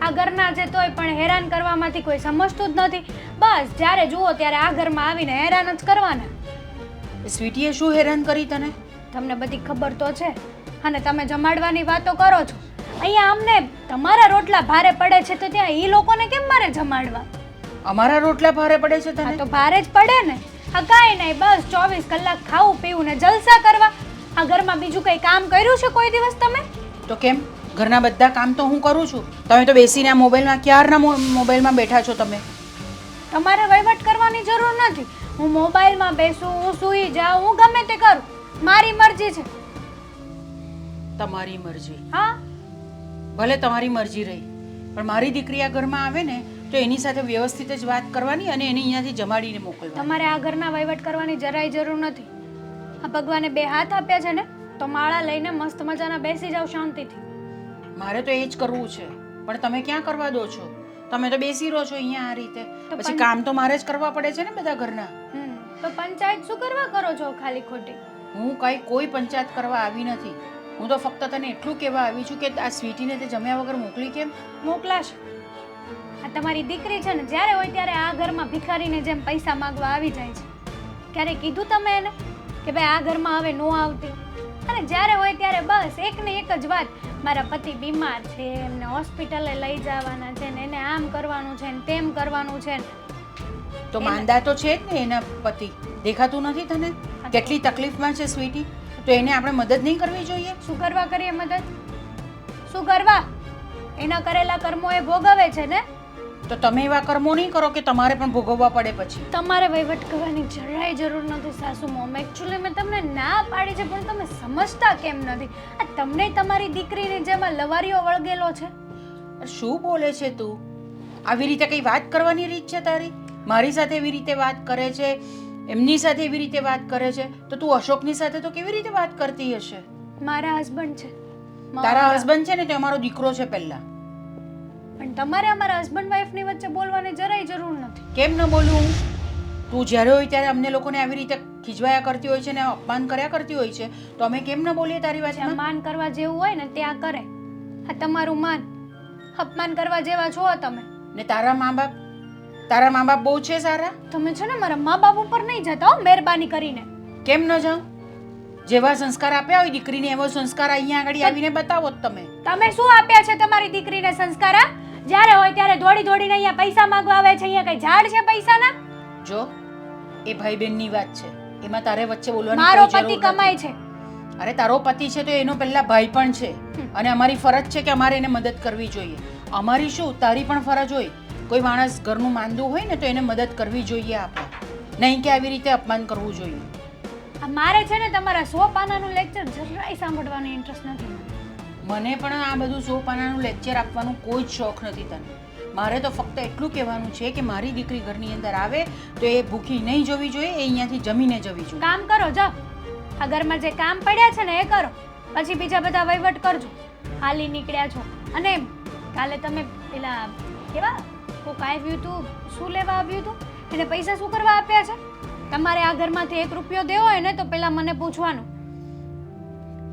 આ ઘરના છે તોય પણ હેરાન કરવામાંથી કોઈ સમજતું જ નથી. બસ જ્યારે જુઓ ત્યારે આ ઘરમાં આવીને હેરાન જ કરવાના. સ્વીટીએ શું હેરાન કરી તને? તમને બધી ખબર તો છે, અને તમે જમાડવાની વાતો કરો છો. અહીંયા અમને તમારા રોટલા ભારે પડે છે તો ત્યાં એ લોકોને કેમ મારે જમાડવા? અમારા રોટલા ભારે પડે છે તને? તો ભારે જ પડે ને. આ કાંઈ નહીં, બસ 24 કલાક ખાવું પીવું ને જલસા કરવા. આ ઘરમાં બીજું કંઈ કામ કર્યું છે કોઈ દિવસ તમે? તો કેમ, ઘરના બધા કામ તો હું કરું છું, તમે તો બેસીને આ મોબાઈલમાં ક્યારના મોબાઈલમાં બેઠા છો તમે. તમારે વહીવટ કરવાની જરૂર નથી. હું મોબાઈલમાં બેસું, હું સૂઈ જાઉં, હું ગમે તે કરું, મારી મરજી છે. તમારી મરજી? હા, ભલે તમારી મરજી રહી, પણ મારી દીકરી આ ઘરમાં આવે ને તો એની સાથે વ્યવસ્થિત જ વાત કરવાની અને એને અહીંયાથી જમાડીને મોકલવાની. તમારે આ ઘરના વહીવટ કરવાની જરાય જરૂર નથી. આ ભગવાને 2 હાથ આપ્યા છે ને તો માળા લઈને મસ્ત મજાના બેસી જાવ શાંતિથી. મારે તો એ જ કરવું છે, પણ તમે ક્યાં કરવા દો છો? તમે તો બેસી રહો છો અહીંયા આ રીતે, પછી કામ તો મારે જ કરવા પડે છે ને બધા ઘરના. તો પંચાયત શું કરવા કરો છો ખાલી ખોટી? હું કાંઈ કોઈ પંચાયત કરવા આવી નથી. હું તો ફક્ત તને એટલું કહેવા આવી છું કે આ સ્વીટીને તે જમ્યા વગર મોકલી કેમ? મોકલાશે. આ તમારી દીકરી છે ને, જ્યારે હોય ત્યારે આ ઘરમાં ભિખારીને જેમ પૈસા માંગવા આવી જાય છે. ક્યારે કીધું તમે એને કે ભાઈ આ ઘરમાં હવે નો આવતી? અને જ્યારે હોય ત્યારે બસ એક ને એક જ વાત, મારા પતિ બીમાર છે, એમને હોસ્પિટલે લઈ જવાના છે ને, એને આમ કરવાનું છે ને તેમ કરવાનું છે ને. તો માંદા તો છે જ ને એના પતિ, દેખાતું નથી તને કેટલી તકલીફમાં છે સ્વીટી? તો એને આપણે મદદ નહીં કરવી જોઈએ? શું કરવા કરીએ મદદ? શું કરવા? એના કરેલા કર્મો એ ભોગવે છે ને. તો તમે એવા કર્મો નહીં કરો કે તમારે પણ ભોગવવા પડે પછી. તમારે વહીવટ કરવાની જરાય જરૂર નથી સાસુ મોમ. એકચ્યુઅલી મેં તમને ના પાડી છે પણ તમે સમજતા કેમ નથી? આ તમને તમારી દીકરીની જેમાં લવારીઓ વળગેલો છે. શું બોલે છે તું? આવી રીતે કઈ વાત કરવાની રીત છે તારી? મારી સાથે એવી રીતે વાત કરે છે, એમની સાથે એવી રીતે વાત કરે છે, તો તું અશોકની સાથે તો કેવી રીતે વાત કરતી હશે? મારા હસબન્ડ છે. તારા હસબન્ડ છે ને તે અમારો દીકરો છે પહેલા. પણ તમારે અમારા હસબન્ડ વાઈફની વચ્ચે બોલવાની જરાય જરૂર નથી. કેમ ન બોલું? તું જ્યારે હોય ત્યારે અમને લોકોને આવી રીતે ખીજવાયા કરતી હોય છે ને અપમાન કર્યા કરતી હોય છે, તો અમે કેમ ન બોલીએ તારી જ્યાં વાતમાં? માન કરવા જેવું હોય ને ત્યાં કરે. આ તમારું માન. અપમાન કરવા જેવા છો તમે. ને તારા મા બાપ બહુ છે સારા? તમે છે ને મારા મા બાપ ઉપર નહીં જતા હો, મહેરબાની કરીને. કેમ ન જાઉં? જેવા સંસ્કાર આપ્યા હોય દીકરીને એવો સંસ્કાર અહીંયા આગળ આવીને બતાવો જ તમે. તમે શું આપ્યા છે તમારી દીકરીને સંસ્કાર? જ્યારે હોય ત્યારે દોડી દોડીને અહીંયા પૈસા માંગવા આવે છે. અહીંયા કઈ ઝાડ છે પૈસાના? જો એ ભાઈ બહેનની વાત છે, એમાં તારે વચ્ચે બોલવાની મારો કોઈ જરૂર પતિ નથી. કમાય છે. અરે તારો પતિ છે તો એનો પહેલા ભાઈ પણ છે, અને અમારી ફરજ છે કે અમારે એને મદદ કરવી જોઈએ. અમારી શું, તારી પણ ફરજ હોય. કોઈ માણસ ઘરનું માંદું હોય ને તો એને મદદ કરવી જોઈએ આપણે, નહીં કે આવી રીતે અપમાન કરવું જોઈએ. આ મારે છે ને તમારા 100 પાનાનું લેક્ચર જરાય સાંભળવાનો ઇન્ટરેસ્ટ નથી. મને પણ આ બધું 100 પાનાનું લેક્ચર આપવાનું કોઈ જ શોખ નથી તને. મારે તો ફક્ત એટલું કહેવાનું છે કે મારી દીકરી ઘરની અંદર આવે તો એ ભૂખી નહીં જવી જોઈએ, એ અહીંયાથી જમીને જવી જોઈએ. કામ કરો, જાઓ. આ ઘરમાં જે કામ પડ્યા છે ને એ કરો, પછી બીજા બધા વહીવટ કરજો. હાલી નીકળ્યા છો. અને કાલે તમે પેલા કેવા કોક આવ્યું હતું, શું લેવા આવ્યું હતું, એને પૈસા શું કરવા આપ્યા છે? તમારે આ ઘરમાંથી 1 રૂપિયો દેવો હોય ને તો પેલા મને પૂછવાનું.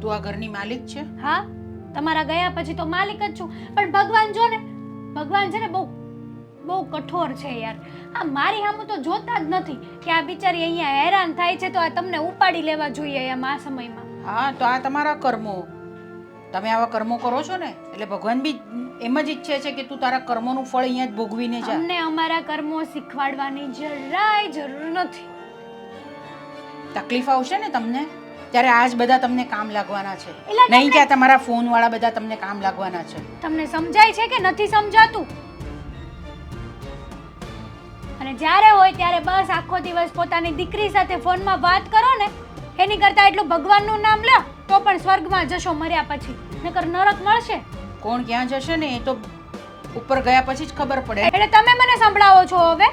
તું આ ઘરની માલિક છે? હા, તમારા ગયા પછી તો માલિક જ છું. પણ ભગવાન જો ને, ભગવાન છે ને બહુ બહુ કઠોર છે યાર. આ મારી સામું તો જોતા જ નથી કે આ બિચારી અહીંયા હેરાન થાય છે, તો આ તમને ઉપાડી લેવા જોઈએ એમ આ સમયમાં. હા, તો આ તમારા કર્મો. તમે આવા કર્મો કરો છો ને એટલે ભગવાન બી એમ જ ઈચ્છે છે કે તું તારા કર્મોનું ફળ અહીંયા જ ભોગવીને જા. અમને અમારા કર્મો શીખવાડવાની જરાય જરૂર નથી. તકલીફ આવશે ને તમને ત્યારે આજ બધા તમને કામ લાગવાના છે, એટલે નહીં કે આ તમારા ફોન વાળા બધા તમને કામ લાગવાના છે. તમને સમજાય છે કે નથી સમજાતું? અને જ્યારે હોય ત્યારે બસ આખો દિવસ પોતાની દીકરી સાથે ફોનમાં વાત કરો ને, એની કરતાં એટલું ભગવાનનું નામ લો તો પણ સ્વર્ગમાં જશો મર્યા પછી, નકર નરક મળશે. કોણ ક્યાં જશે ને એ તો ઉપર ગયા પછી જ ખબર પડે. એટલે તમે મને સંભળાવો છો હવે?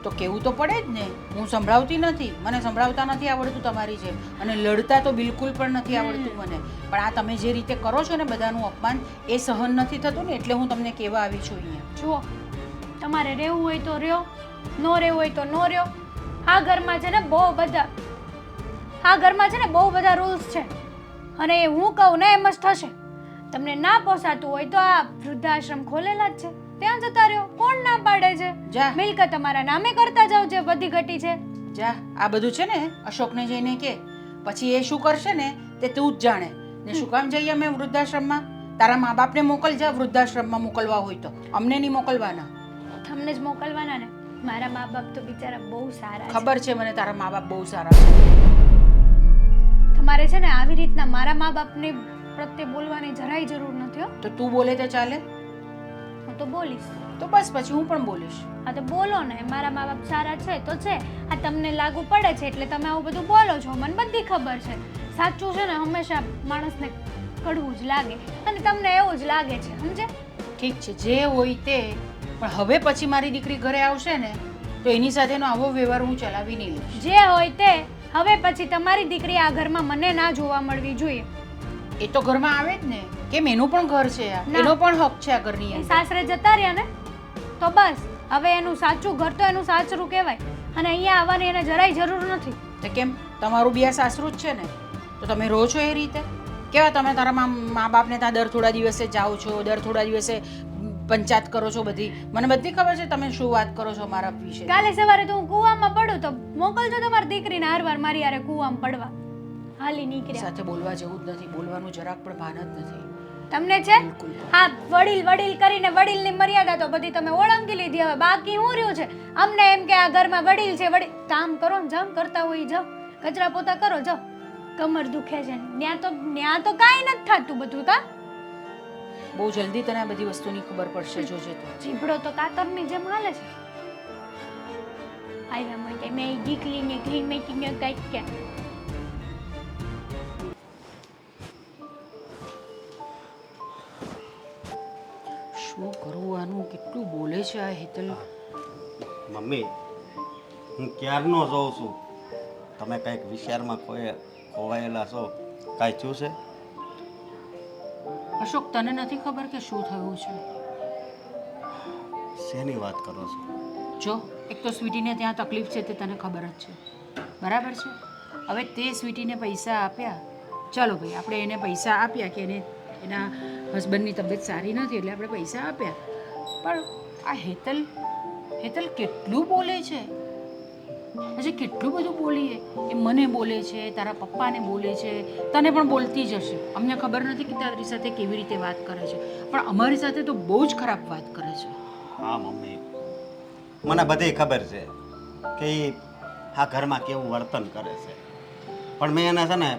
તો કેવું તો પડે જ ને. હું સંભળાવતી નથી, મને સંભળાવતા નથી આવડતું તમારી જેમ, અને લડતા તો બિલકુલ પણ નથી આવડતું મને. પણ આ તમે જે રીતે કરો છો ને બધાનું અપમાન, એ સહન નથી થતું ને, એટલે હું તમને કહેવા આવી છું અહીંયા. જુઓ, તમારે રહેવું હોય તો રહ્યો, ન રહેવું હોય તો ન રહ્યો. આ ઘરમાં છે ને બહુ બધા રૂલ્સ છે, અને એ હું કહું ને એમ જ થશે. તમને ના પોસાતું હોય તો આ વૃદ્ધાશ્રમ ખોલેલા જ છે, ત્યાં જતા રહ્યો. કોણ ના પાડે છે? જા. મિલકત તમારા નામે કરતા જાવ, જે વધી ઘટી છે. જા, આ બધું છે ને અશોકને જઈને કે, પછી એ શું કરશે ને તે તું જ જાણે. ને શું કામ જઈએ અમે વૃદ્ધાશ્રમમાં? તારા મા બાપને મોકલજા વૃદ્ધાશ્રમમાં મોકલવા હોય તો, અમને નહીં મોકલવાના. તમને જ મોકલવાના ને. મારા મા બાપ તો બિચારા બહુ સારા છે. ખબર છે મને તારા મા બાપ બહુ સારા છે. તમારે છે ને આવી રીતના મારા મા બાપને પ્રત્યે બોલવાની જરાય જરૂર નથી હો. તો તું બોલે તે ચાલે? હું તો બોલીશ. તો બસ પછી હું પણ બોલીશ. હા તો બોલો ને, મારા મા બાપ સારા છે તો છે. આ તમને લાગુ પડે છે એટલે તમે આવું બધું બોલો છો, મને બધી ખબર છે. સાચું છે ને હંમેશા માણસને કડવું જ લાગે, અને તમને એવું જ લાગે છે, સમજે? ઠીક છે, જે હોય તે. પણ હવે પછી મારી દીકરી ઘરે આવશે ને તો એની સાથેનો આવો વ્યવહાર હું ચલાવી નહીં લઈશ. જે હોય તે. હવે પછી તમારી દીકરી આ ઘરમાં મને ના જોવા મળવી જોઈએ. એ તો ઘરમાં આવે જ ને, કેમ એનું પણ ઘર છે આ, ના. એનો પણ હક છે આ ઘરની એ અંદર. સાસરે જતા રહ્યા ને તો બસ, હવે એનું સાચું ઘર તો એનું સાસરું કહેવાય, અને અહીંયા આવવાની એને જરાય જરૂર નથી. તો કેમ તમારું બી આ સાસરું જ છે ને, તો તમે રહો છો એ રીતે? કેવા તમે તારા મા બાપને ત્યાં દર થોડા દિવસે જાઓ છો, દર થોડા દિવસે પંચાયત કરો છો બધી? મને બધી ખબર છે તમે શું વાત કરો છો મારા વિશે. કાલે સવારે તો હું કૂવામાં પડું તો મોકલજો તમારી દીકરીને હરવાર મારી હારે કૂવામાં પડવા. હાલી નીકળ્યા. સાથે બોલવા જેવું જ નથી, બોલવાનું જરાક પણ ભાન જ નથી. તમને છે? બિલકુલ. હા, વડીલ વડીલ કરીને વડીલની મર્યાદા તો બધી તમે ઓળંગી લીધી. હવે બાકી શું રહ્યું છે? અમને એમ કે આ ઘરમાં વડીલ છે, વડીલ કામ કરો ને, જાઓ કરતા હોય જાઓ, કચરા પોતા કરો જાઓ. કમર દુખે છે ન્યા તો કાંઈ નથી થતું બધું. કા બહુ જલ્દી તને આ બધી વસ્તુની ખબર પડશે, જોજે તો. ચીભડો તો કાતરની જેમ હાલે છે. આવ્યા મને કે મેં દીકરીને ક્લીન મેકીને કંઈક કે શું કરું આનું? કેટલું બોલે છે આ હેતલ. મમ્મી, હું ક્યારનો જોઉં છું તમે કંઈક વિચારમાં ખોવાયેલા છો. કાંઈ થયું છે? અશોક, તને નથી ખબર કે શું થયું છે? શેની વાત કરો છો? જો, એક તો સ્વીટીને ત્યાં તકલીફ છે તે તને ખબર જ છે, બરાબર છે? હવે તે સ્વીટીને પૈસા આપ્યા, ચાલો ભાઈ આપણે એને પૈસા આપ્યા કે એને એના હસબન્ડની તબિયત સારી નથી એટલે આપણે પૈસા આપ્યા, પણ આ હેતલ કેટલું બોલે છે. હજી કેટલું બધું બોલીએ. એ મને બોલે છે, તારા પપ્પાને બોલે છે, તને પણ બોલતી જ હશે. અમને ખબર નથી કે તારી સાથે કેવી રીતે વાત કરે છે, પણ અમારી સાથે તો બહુ જ ખરાબ વાત કરે છે. હા મમ્મી, મને બધી ખબર છે કે એ આ ઘરમાં કેવું વર્તન કરે છે, પણ મેં એને છે ને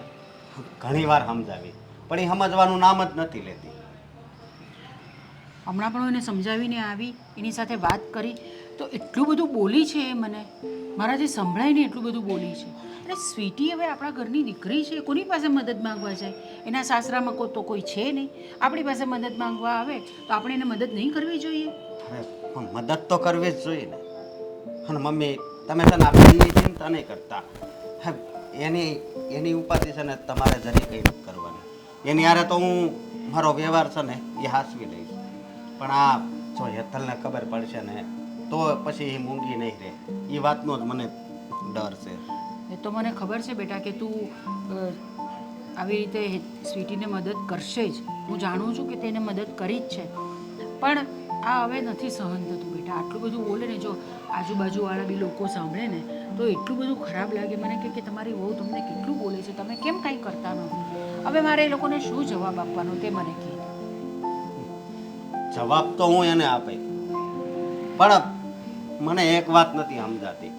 ઘણી વાર સમજાવી, પણ એ સમજવાનું નામ જ નથી લેતી. હમણાં પણ એને સમજાવીને આવી, એની સાથે વાત કરી તો એટલું બધું બોલી છે એ મને, મારાથી સંભળાય ને એટલું બધું બોલી છે. અરે સ્વીટી હવે આપણા ઘરની દીકરી છે, કોની પાસે મદદ માંગવા જાય? એના સાસરામાં તો કોઈ છે નહીં. આપણી પાસે મદદ માંગવા આવે તો આપણે એને મદદ નહીં કરવી જોઈએ? અરે પણ મદદ તો કરવી જ જોઈએ ને. અને મમ્મી, તમે છે ને આ બેનની ચિંતા નહીં કરતા. હા, એની ઉપાધિ છે ને તમારે જરી કંઈ નથી કરવાની. એની હારે તો હું મારો વ્યવહાર છે ને એ હાંસવી લઈશ, પણ આ જો હેતલને ખબર પડશે ને તો પછી એ મૂંગી નહીં રહે. એ વાતનો જ મને ડર છે. એ તો મને ખબર છે બેટા કે તું આવી રીતે સ્વીટીને મદદ કરશે જ. હું જાણું છું કે તેને મદદ કરી જ છે, પણ આ હવે નથી સહન થતું બેટા. આટલું બધું બોલે ને, જો આજુબાજુવાળા બી લોકો સાંભળે ને તો એટલું બધું ખરાબ લાગે મને કે તમારી વહુ તમને કેટલું બોલે છે, તમે કેમ કાંઈ કરતા નથી? હવે મારે એ લોકોને શું જવાબ આપવાનો તે મને કહે. જવાબ તો હું એને આપે, પણ મને એક વાત નથી સમજાતી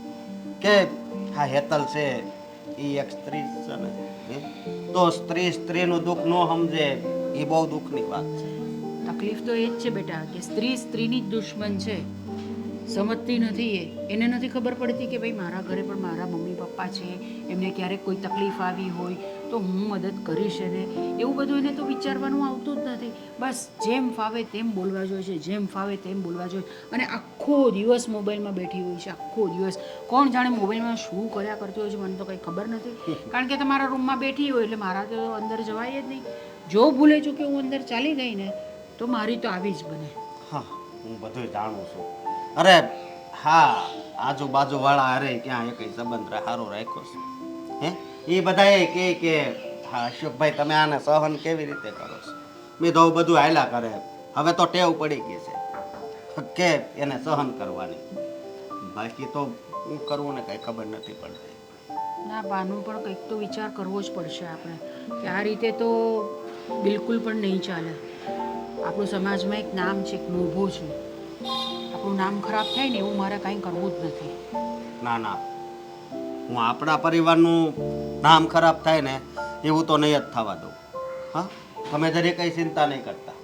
કે હા હેતલ છે એ એક સ્ત્રી છે ને, તો સ્ત્રીનું દુઃખ ન સમજે એ બહુ દુઃખની વાત છે. તકલીફ તો એ જ છે બેટા કે સ્ત્રીની જ દુશ્મન છે. સમજતી નથી એને નથી ખબર પડતી કે ભાઈ મારા ઘરે પણ મારા મમ્મી પપ્પા છે, એમને ક્યારેક કોઈ તકલીફ આવી હોય તો હું મદદ કરીશ એને, એવું બધું એને તો વિચારવાનું આવતું જ નથી. બસ જેમ ફાવે તેમ બોલવા જોઈએ છે, જેમ ફાવે તેમ બોલવા જોઈએ. અને આખો દિવસ મોબાઈલમાં બેઠી હોય છે, આખો દિવસ. કોણ જાણે મોબાઈલમાં શું કર્યા કરતી હોય છે મને તો કંઈ ખબર નથી. કારણ કે તમારા રૂમમાં બેઠી હોય એટલે મારા તો અંદર જવાય જ નહીં. જો ભૂલે છું કે હું અંદર ચાલી ગઈ ને તો મારી તો આવી જ બને. હા, હું બધું જાણું છું. અરે હા, આજુબાજુવાળા અરે ક્યાં એ કંઈ સંબંધ સારો રાખ્યો છે હે? એ બધા એ કે હા અશોકભાઈ તમે આને સહન કેવી રીતે કરો છો? મેં તો બધું હાલ્યા કરે. હવે તો ટેવ પડી ગઈ છે કે એને સહન કરવાની. બાકી તો હું કરવું ને કંઈ ખબર નથી પડતી. ના બાનું પણ કંઈક તો વિચાર કરવો જ પડશે આપણે કે આ રીતે તો બિલકુલ પણ નહીં ચાલે. આપણું સમાજમાં એક નામ છે, એક મોભો છે. આપણું નામ ખરાબ થાય ને એવું મારે કાંઈ કરવું જ નથી. ના, હું આપણા પરિવારનું નામ ખરાબ થાય ને એવું તો નહીં જ થવા દઉં. હા, તમે જરી કંઈ ચિંતા નહીં કરતા.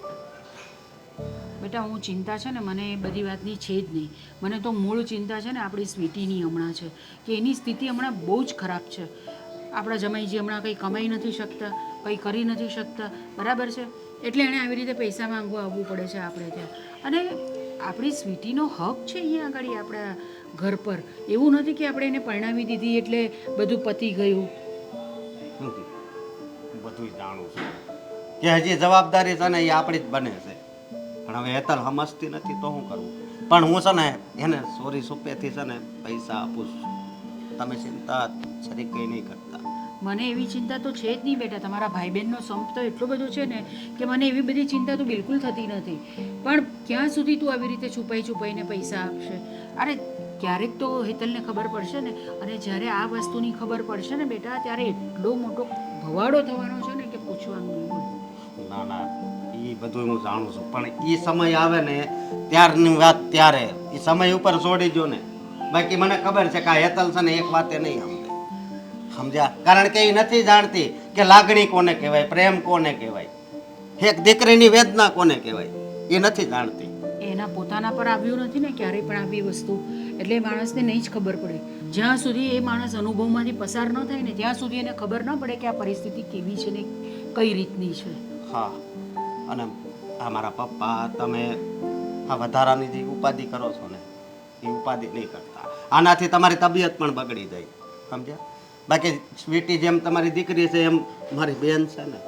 બેટા હું ચિંતા છે ને મને એ બધી વાતની છે જ નહીં. મને તો મૂળ ચિંતા છે ને આપણી સ્વીટીની હમણાં છે કે એની સ્થિતિ હમણાં બહુ જ ખરાબ છે. આપણા જમાઈજી હમણાં કંઈ કમાઈ નથી શકતા, કંઈ કરી નથી શકતા, બરાબર છે? એટલે એણે આવી રીતે પૈસા માંગવા આવવું પડે છે આપણે ત્યાં. અને આપણી સ્વીટીનો હક છે અહીંયા આગળ આપણા ઘર પર. એવું નથી કે આપણે એને પરણાવી દીધી એટલે બધું પતી ગયું. બધું જાણું છું કે હજી જવાબદારી છે ને એ આપણી જ બને છે, પણ હવે હેતલ સમજતી નથી તો શું કરવું? પણ હું છે ને એને સોરી સુપેથી છે ને પૈસા આપું છું. તમે ચિંતા જરી કંઈ નહીં કરતા. મને એવી ચિંતા તો છે જ નહીં બેટા. તમારા ભાઈ બહેનનો સંપ તો એટલો બધો છે ને કે મને એવી બધી ચિંતા તો બિલકુલ થતી નથી. પણ ક્યાં સુધી તું આવી રીતે છુપાઈને પૈસા આપશે? અરે ક્યારેક તો હેતલને ખબર પડશે ને, અને જ્યારે આ વસ્તુની ખબર પડશે ને બેટા, ત્યારે એટલો મોટો ભવાડો થવાનો છે ને કે પૂછવાનું નહીં બોલ. ના ના, એ બધું હું જાણું છું, પણ એ સમય આવે ને ત્યારની વાત ત્યારે એ સમય ઉપર છોડી જો ને. બાકી મને ખબર છે કે આ હેતલ છે ને એક વાતે નહીં સમજ્યા. કારણ કે એ નથી જાણતી કે લાગણી કોને કહેવાય, પ્રેમ કોને કહેવાય, એક દીકરીની વેદના કોને કહેવાય, એ નથી જાણતી. એના પોતાના પર આવ્યું નથી ને ક્યારેય પણ આવી વસ્તુ, એટલે માણસને નહીં જ ખબર પડે. જ્યાં સુધી એ માણસ અનુભવમાંથી પસાર ન થાય ને ત્યાં સુધી એને ખબર ન પડે કે આ પરિસ્થિતિ કેવી છે ને કઈ રીતની છે. હા, અને આ મારા પપ્પા, તમે આ વધારાની જે ઉપાધિ કરો છો ને એ ઉપાધિ નહીં કરતા. આનાથી તમારી તબિયત પણ બગડી જાય, સમજ્યા. બાકી સ્વીટી જેમ તમારી દીકરી છે એમ મારી બેન છે ને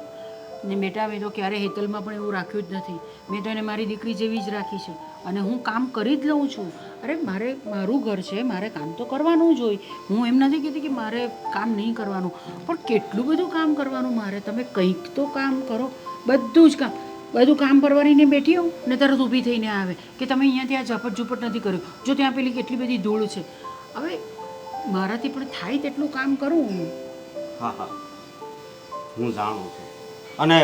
બેટા, મેં તો ક્યારે હેતલમાં પણ એવું રાખ્યું જ નથી. મેં તો એને મારી દીકરી જેવી જ રાખી છે, અને હું કામ કરી જ લઉં છું. અરે મારું ઘર છે, મારે કામ તો કરવાનું જ હોય. હું એમ નથી કહેતી કે મારે કામ નહીં કરવાનું, પણ કેટલું બધું કામ કરવાનું મારે. તમે કંઈક તો કામ કરો, બધું જ કામ પરવારીને બેઠી હોઉં ને તરત ઊભી થઈને આવે કે તમે અહીંયાથી આ ઝપટ ઝુપટ નથી કર્યું, જો ત્યાં પેલી કેટલી બધી ધૂળ છે. હવે મારાથી પણ થાય તેટલું કામ કરું હું. હા હા, હું જાણું છું. અને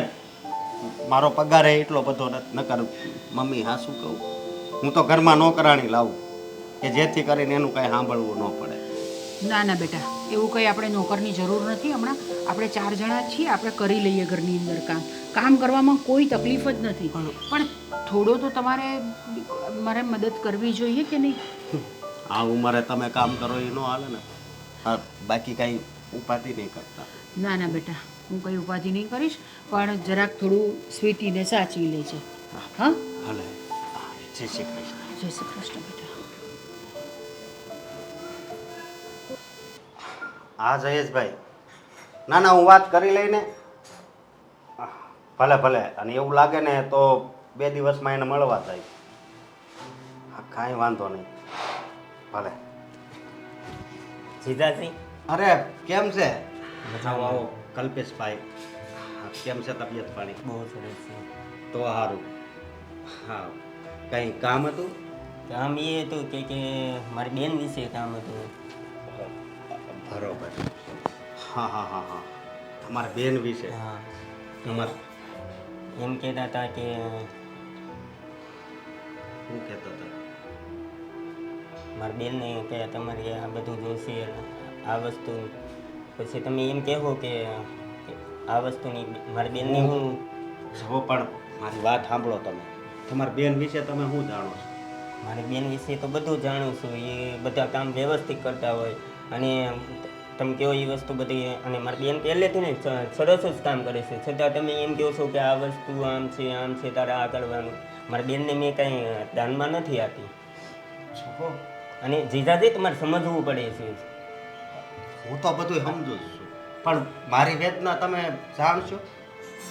મારો પગાર એટલો બધો ન કરું. મમ્મી હા શું કહું, હું તો ઘરમાં નોકરાણી લાવું કે જેથી કરીને એનું કાંઈ સાંભળવું ન પડે. ના ના બેટા, એવું કંઈ આપણે નોકરની જરૂર નથી. હમણાં આપણે 4 જણા છીએ, આપણે કરી લઈએ ઘરની અંદર કામ કરવામાં કોઈ તકલીફ જ નથી. પણ થોડો તો મારે મદદ કરવી જોઈએ કે નહીં? આ ઉંમરે તમે કામ કરો એ ન હાલે ને. હા, બાકી કાંઈ ઉપાધિ નહીં કરતા. ના ના બેટા, હું કંઈ ઉપાધિ નહીં કરીશ, પણ જરાક થોડું સ્વીટીને સાચવી લેજે. હા ભલે. જય શ્રી કૃષ્ણ. જય શ્રી કૃષ્ણ બેટા. હા જયેશભાઈ, ના ના હું વાત કરી લઈને. ભલે ભલે, અને એવું લાગે ને તો 2 દિવસમાં એને મળવા જાય. હા, કાંઈ વાંધો નહીં. ભલે. જીજાજી, અરે કેમ છે? મજામાં. આવો કલ્પેશભાઈ. હા, કેમ છે તબિયત પાણી? બહુ સરસ છે. તો સારું. હા, કંઈ કામ હતું? કામ એ હતું કે મારી બેન વિશે કામ હતું. બરોબર. હા હા હા હા, તમારા બેન વિશે. હા, તમારે એમ કહેતા હતા કે શું કહેતો હતો? મારી બેનને કે તમારે આ બધું જોશે, આ વસ્તુ. પછી તમે એમ કહેવો કે આ વસ્તુની મારી બેનને હું જો પણ મારી વાત સાંભળો તમે. તમારી બેન વિશે તમે શું જાણો છો? મારી બેન વિશે તો બધું જાણું છું. એ બધા કામ વ્યવસ્થિત કરતા હોય, અને તમે કહો એ વસ્તુ બધી. અને મારી બેન પહેલેથી ને સરસ જ કામ કરે છે, છતાં તમે એમ કહો છો કે આ વસ્તુ આમ છે તારે આ કરવાનું. મારી બેનને મેં કાંઈ દાનમાં નથી આપી. જો, અને જીજાજી તમારે સમજવું પડે છે. હું તો બધું સમજુ જ છું, પણ મારી વેદના તમે જાણશો?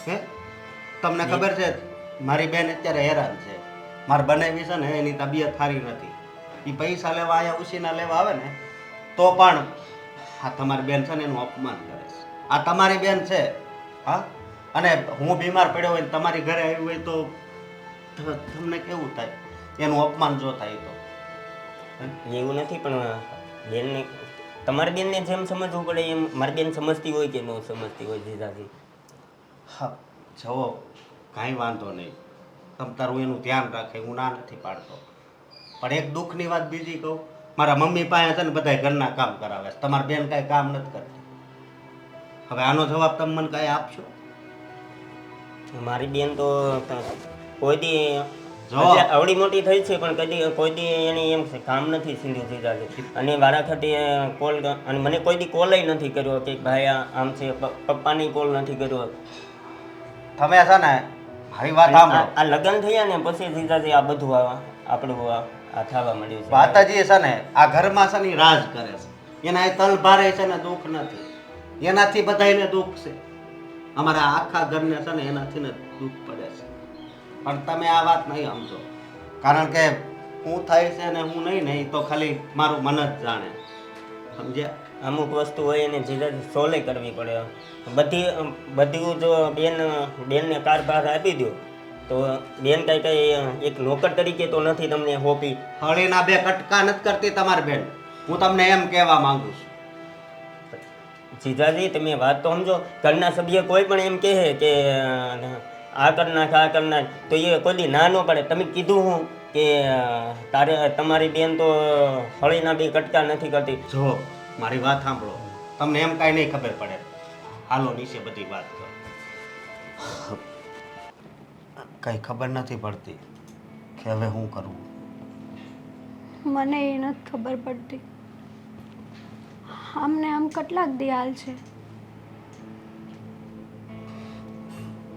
હે, તમને ખબર છે મારી બેન અત્યારે હેરાન છે. મારે બનાવી છે ને એની તબિયત સારી નથી. એ પૈસા લેવા અહીંયા ઉછીના લેવા આવે ને તો પણ હા તમારી બેન છે ને એનું અપમાન કરે છે. આ તમારી બેન છે. હા, અને હું બીમાર પડ્યો હોય ને તમારી ઘરે આવ્યું હોય તો તમને કેવું થાય? એનું અપમાન જો થાય તો. એવું નથી, પણ બેનને તમારી બેનને જેમ સમજવું પડે એમ મારી બેન સમજતી હોય કે ન સમજતી હોય જીજાજી? હા, જુઓ, કાંઈ વાંધો નહીં. તમ તારું એનું ધ્યાન રાખે, હું ના નથી પાડતો. પણ એક દુઃખની વાત બીજી કહું, મારા મમ્મી પાસે છે ને બધા ઘરના કામ કરાવે છે. તમારી બેન કાંઈ કામ નથી કરતી. હવે આનો જવાબ તમે મને કાંઈ આપશો? મારી બેન તો કોઈ દી જો. આવડી મોટી થઈ છે, પણ કોઈ દી એને એમ કામ નથી સીધું જીજાજી. અને વારાખટી કોલ, અને મને કોઈ દી કોલ નથી કર્યો કે ભાઈ આમ છે. પપ્પાની કોલ નથી કર્યો. તમે છે ને મારી વાત સાંભળો. આ લગ્ન થયા ને પછી જીજાજી આ બધું આપણું આ થવા મળ્યું છે. માતાજી છે ને આ ઘરમાં છે ને ઈ રાજ કરે છે. એના એ તલ ભારે છે ને દુઃખ નથી. એનાથી બધાયને દુઃખ છે. અમારા આખા ઘરને છે ને એનાથી ને દુઃખ પડે છે. પણ તમે આ વાત નહીં સમજો. કારણ કે હું થાય છે ને હું નહીં ને એ તો ખાલી મારું મન જ જાણે. સમજ્યા? અમુક વસ્તુ હોય એને જીજાજી સોલે કરવી પડે. બધું જો બેનને કારભાર આપી દો તો બેન કઈ એક નોકર તરીકે તો નથી તમને હોપી. હળીના બે કટકા નથી કરતી તમારી બેન. હું તમને એમ કહેવા માંગુ છું. જીજાજી તમે વાત તો સમજો. ઘરના સભ્ય કોઈ પણ એમ કહે કે આ કર નાખ આ કર નાખ તો એ કોઈ દી ના ન પડે. તમે કીધું હું કે તમારી બેન તો હળીના બે કટકા નથી કરતી. જો મારી વાત સાંભળો, તમને એમ કાંઈ નહીં ખબર પડે. હાલો નીચે બધી વાત કરો. કંઈ ખબર નથી પડતી કે હવે શું કરવું. મને એ નથી ખબર પડતી. આમને આમ કેટલાક દિયાલ છે.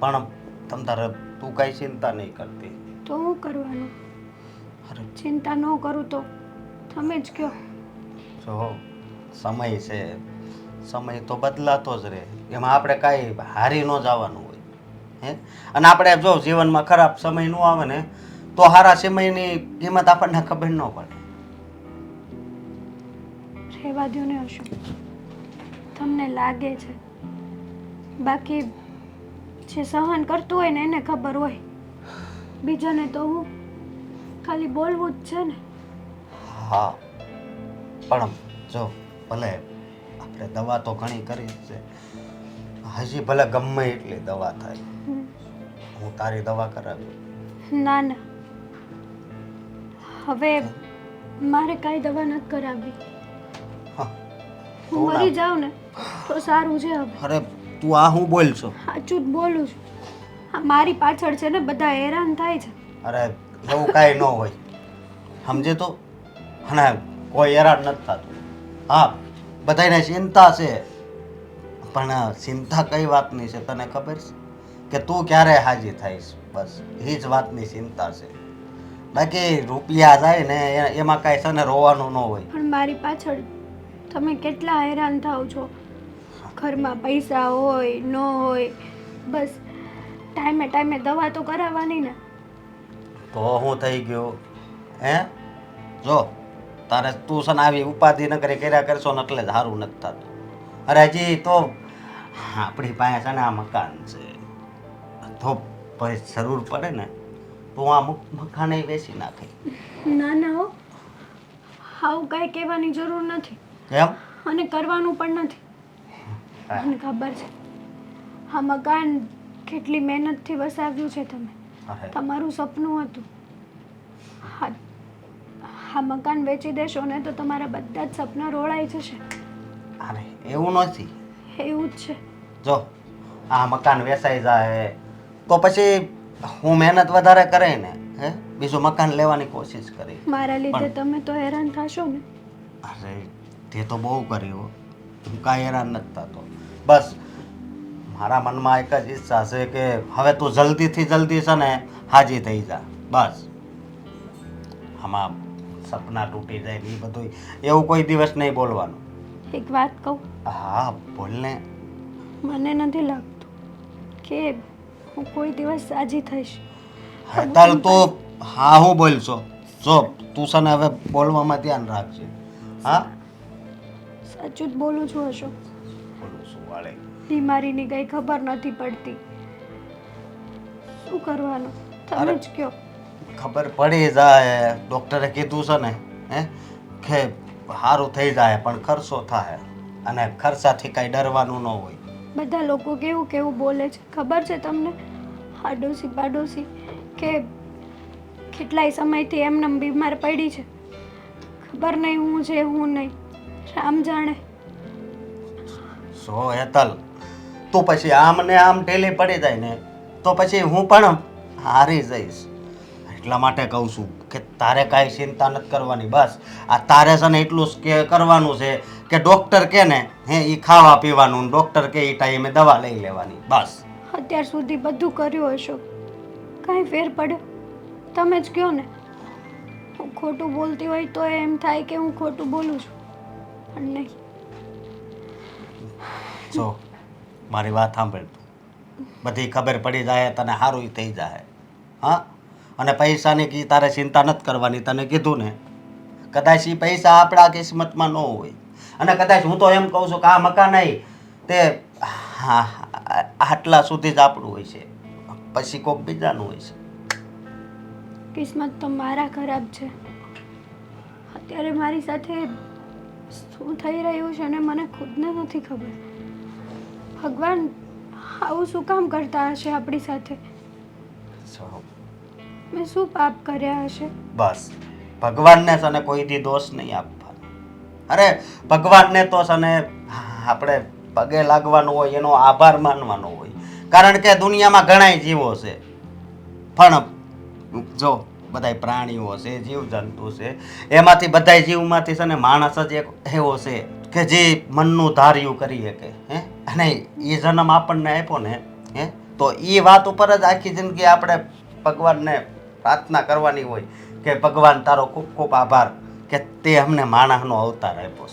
પણ તમ તારે તું કાંઈ ચિંતા નહીં કરતી. તો હું કરવાનું? અરે ચિંતા ન કરું તો તમે જ કહો. જો સમય છે, સમય તો બદલાતો જ રહે. એમાં આપણે કાંઈ હારી ન જવાનું હોય હે. અને આપણે જો જીવનમાં ખરાબ સમય ન આવે ને તો સારા સમયની કિંમત આપણને ખબર ન પડે. રહેવા દો ને અશોક, તમને લાગે છે. બાકી જે સહન કરતું હોય ને એને ખબર હોય. બીજાને તો હું ખાલી બોલવું જ છે ને. હા પણ જો ભલે આપણે દવા તો ઘણી કરી જ છે, હજી ભલે ગમે એટલી દવા થાય, હું તારી દવા કરાવી. ના ના, હવે મારે કાંઈ દવા નથી કરાવવી. હા, હું મરી જાઉં ને તો સારું છે. હવે અરે તું આ હું બોલ છો? સાચું જ બોલું છું. આ મારી પાછળ છે ને બધા હેરાન થાય છે. અરે એવું કાંઈ ન હોય, સમજે તો. અને કોઈ હેરાન નથી થતું. હા, બધાને ચિંતા છે, પણ ચિંતા કઈ વાતની છે તને ખબર છે? કે તું ક્યારે હાજી થઈશ, બસ એ જ વાતની ચિંતા છે. બાકી રૂપિયા જાય ને એમાં કાંઈ છે ને રોવાનું ન હોય. પણ મારી પાછળ તમે કેટલા હેરાન થાવ છો. ઘરમાં પૈસા હોય ન હોય, બસ ટાઈમે ટાઈમે દવા તો કરાવવાની ને. તો હું થઈ ગયો હે? જો તારે તું છે ને આવી ઉપાધિ ન કરી કર્યા કરશો ને એટલે જ સારું નથી થતું. અરે હજી તો આપણી પાસે છે ને આ મકાન છે, તો પછી જરૂર પડે ને તો આ મકાને વેચી નાખે. ના ના હો, આવું કાંઈ કહેવાની જરૂર નથી એમ? અને કરવાનું પણ નથી. મને ખબર છે આ મકાન કેટલી મહેનતથી વસાવ્યું છે તમે. અરે તમારું સપનું હતું. આ મકાન વેચી દેશો ને તો તમારા બધા જ સપના રોળાઈ જશે. અરે એવું નથી. એવું જ છે. જો આ મકાન વેચાઈ જાય તો પછી હું મહેનત વધારે કરે ને હે, બીજું મકાન લેવાની કોશિશ કરી. મારા લીધે તમે તો હેરાન થશો ને. અરે તે તો બહુ કર્યું, હું કાંઈ હેરાન નથી થતો. બસ મારા મનમાં એક જ ઈચ્છા છે કે હવે તું જલ્દીથી જલ્દી છે ને હાજી થઈ જા. બસ આમાં સપના તૂટી જાય ને એ બધું એવું કોઈ દિવસ નહીં બોલવાનું. એક વાત કહું? હા બોલને. મને નથી લાગતું કે હું કોઈ દિવસ સાજી થઈશ. હેતલ તું હા હું બોલશો? જો તું છે ને હવે બોલવામાં ધ્યાન રાખજે. હા સાચું જ બોલું છું અશોક. બોલું છું વાળે. બીમારીની કંઈ ખબર નથી પડતી. શું કરવાનું તમે જ કહો. ખબર પડી જાય, ડૉક્ટરે કીધું છે ને હે કે સારું થઈ જાય પણ ખર્ચો થાય, અને ખર્ચાથી કાંઈ ડરવાનું ન હોય. બધા લોકો કેવું કેવું બોલે છે ખબર છે તમને? આડોશી પાડોશી કે કેટલાય સમયથી એમને બીમાર પડી છે. ખબર નહીં હું છે હું નહીં, રામ જાણે. સો હેતલ તું પછી આમ ને આમ ઢીલી પડી જાય ને તો પછી હું પણ હારી જઈશ. એટલા માટે કહું છું કે તારે કાંઈ ચિંતા નથી કરવાની. બસ આ તારે છે ને એટલું જ કરવાનું છે કે ડૉક્ટર કહે ને હે એ ખાવા પીવાનું, ડૉક્ટર કહે એ ટાઈમે દવા લઈ લેવાની. બસ અત્યાર સુધી બધું કર્યું અશોક, કાંઈ ફેર પડ્યો? તમે જ કહો ને. હું ખોટું બોલતી હોય તો એમ થાય કે હું ખોટું બોલું છું, પણ નહીં. જો મારી વાત સાંભળ, બધી ખબર પડી જાય તને સારું થઈ જાય. હા, અને પૈસાની કી તારે ચિંતા નથી કરવાની. તને કીધું ને કદાચ એ પૈસા આપણા કિસ્મતમાં ન હોય અને કદાચ હું તો એમ કહું છું કે આ મકાન નહીં તે હા આટલા સુધી જ આપણું હોય છે, પછી કોઈક બીજાનું હોય છે. કિસ્મત તો મારા ખરાબ છે. અત્યારે મારી સાથે શું થઈ રહ્યું છે ને મને ખુદને નથી ખબર. ભગવાન આવું શું કામ કરતા હશે આપણી સાથે? મેં શું પાપ કર્યા હશે? બસ ભગવાનને છે ને કોઈથી દોષ નહીં આપવાનો. અરે ભગવાનને તો છે ને આપણે પગે લાગવાનું હોય, એનો આભાર માનવાનો હોય. કારણ કે દુનિયામાં ઘણાય જીવો છે, પણ જો બધાય પ્રાણીઓ છે, જીવજંતુ છે, એમાંથી બધાય જીવમાંથી છે ને માણસ જ એક એવો છે કે જે મનનું ધાર્યું કરી શકે. અને એ જન્મ આપણને આપ્યો ને તો એ વાત ઉપર જ આખી જિંદગી આપણે ભગવાનને પ્રાર્થના કરવાની હોય કે ભગવાન તારો ખૂબ ખૂબ આભાર કે તે અમને માણસનો અવતાર આપ્યો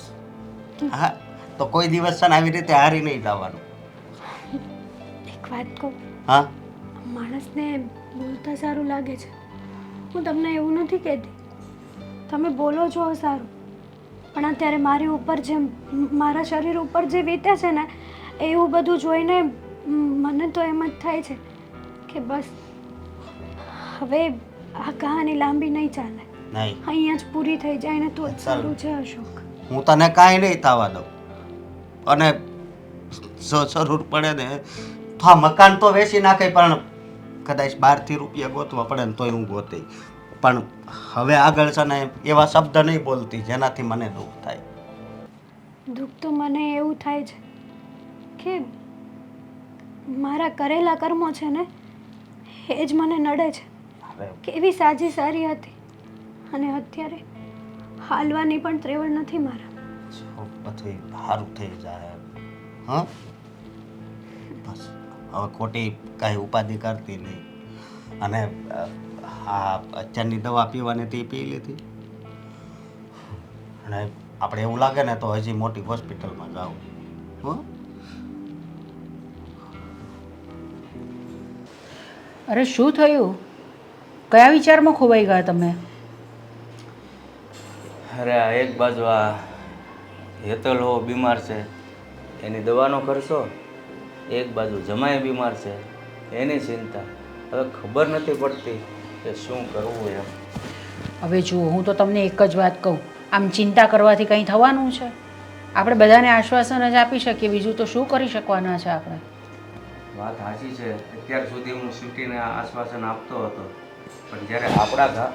છે. હા, તો કોઈ દિવસ છે ને આવી રીતે હારી નહીં જવાનું. એક વાત કહું, હા, માણસને બોલતા સારું લાગે છે. હું તમને એવું નથી કહેતી, તમે બોલો છો સારું, પણ અત્યારે મારી ઉપર જે મારા શરીર ઉપર જે વીતે છે ને એવું બધું જોઈને મને તો એમ જ થાય છે કે બસ હવે આ કહાની લાંબી નહીં ચાલે, નહીં અહીંયા જ પૂરી થઈ જાય ને તો જ સારું છે. અશોક, હું તને કાંઈ નહીં થવા દઉં, અને જો જરૂર પડે ને તો આ મકાન તો વેચી નાખે, પણ કદાચ 12થી રૂપિયા ગોતવા પડે ને તોય હું ગોતી. પણ હવે આગળ છે ને એવા શબ્દ નહીં બોલતી જેનાથી મને દુઃખ થાય. દુઃખ તો મને એવું થાય છે કે મારા કરેલા કર્મો છે ને એ જ મને નડે છે. કેવી સાજી સારી હતી અને અત્યારે હાલવાની પણ ત્રેવડ નથી મારા. પછી સારું થઈ જાય. હા, બસ હવે ખોટી કાંઈ ઉપાધિ કરતી નહીં. અને આ અત્યારની દવા પીવાની તે પી લીધી, અને આપણે એવું લાગે ને તો હજી મોટી હોસ્પિટલમાં જાઓ. હો, અરે શું થયું? કયા વિચારમાં ખોવાઈ ગયા તમે? અરે આ એક બાજુ આ હેતલ હો બીમાર છે, એની દવાનો ખર્ચો, એક બાજુ જમાઈ બીમાર છે, એની ચિંતા. હવે ખબર નથી પડતી કે શું કરવું એમ. હવે જુઓ, હું તો તમને એક જ વાત કહું, આમ ચિંતા કરવાથી કંઈ થવાનું છે? આપણે બધાને આશ્વાસન જ આપી શકીએ, બીજું તો શું કરી શકવાના છે આપણે? વાત સાચી છે. અત્યાર સુધી હું સિટીને આશ્વાસન આપતો હતો, પણ જ્યારે આપણા ઘા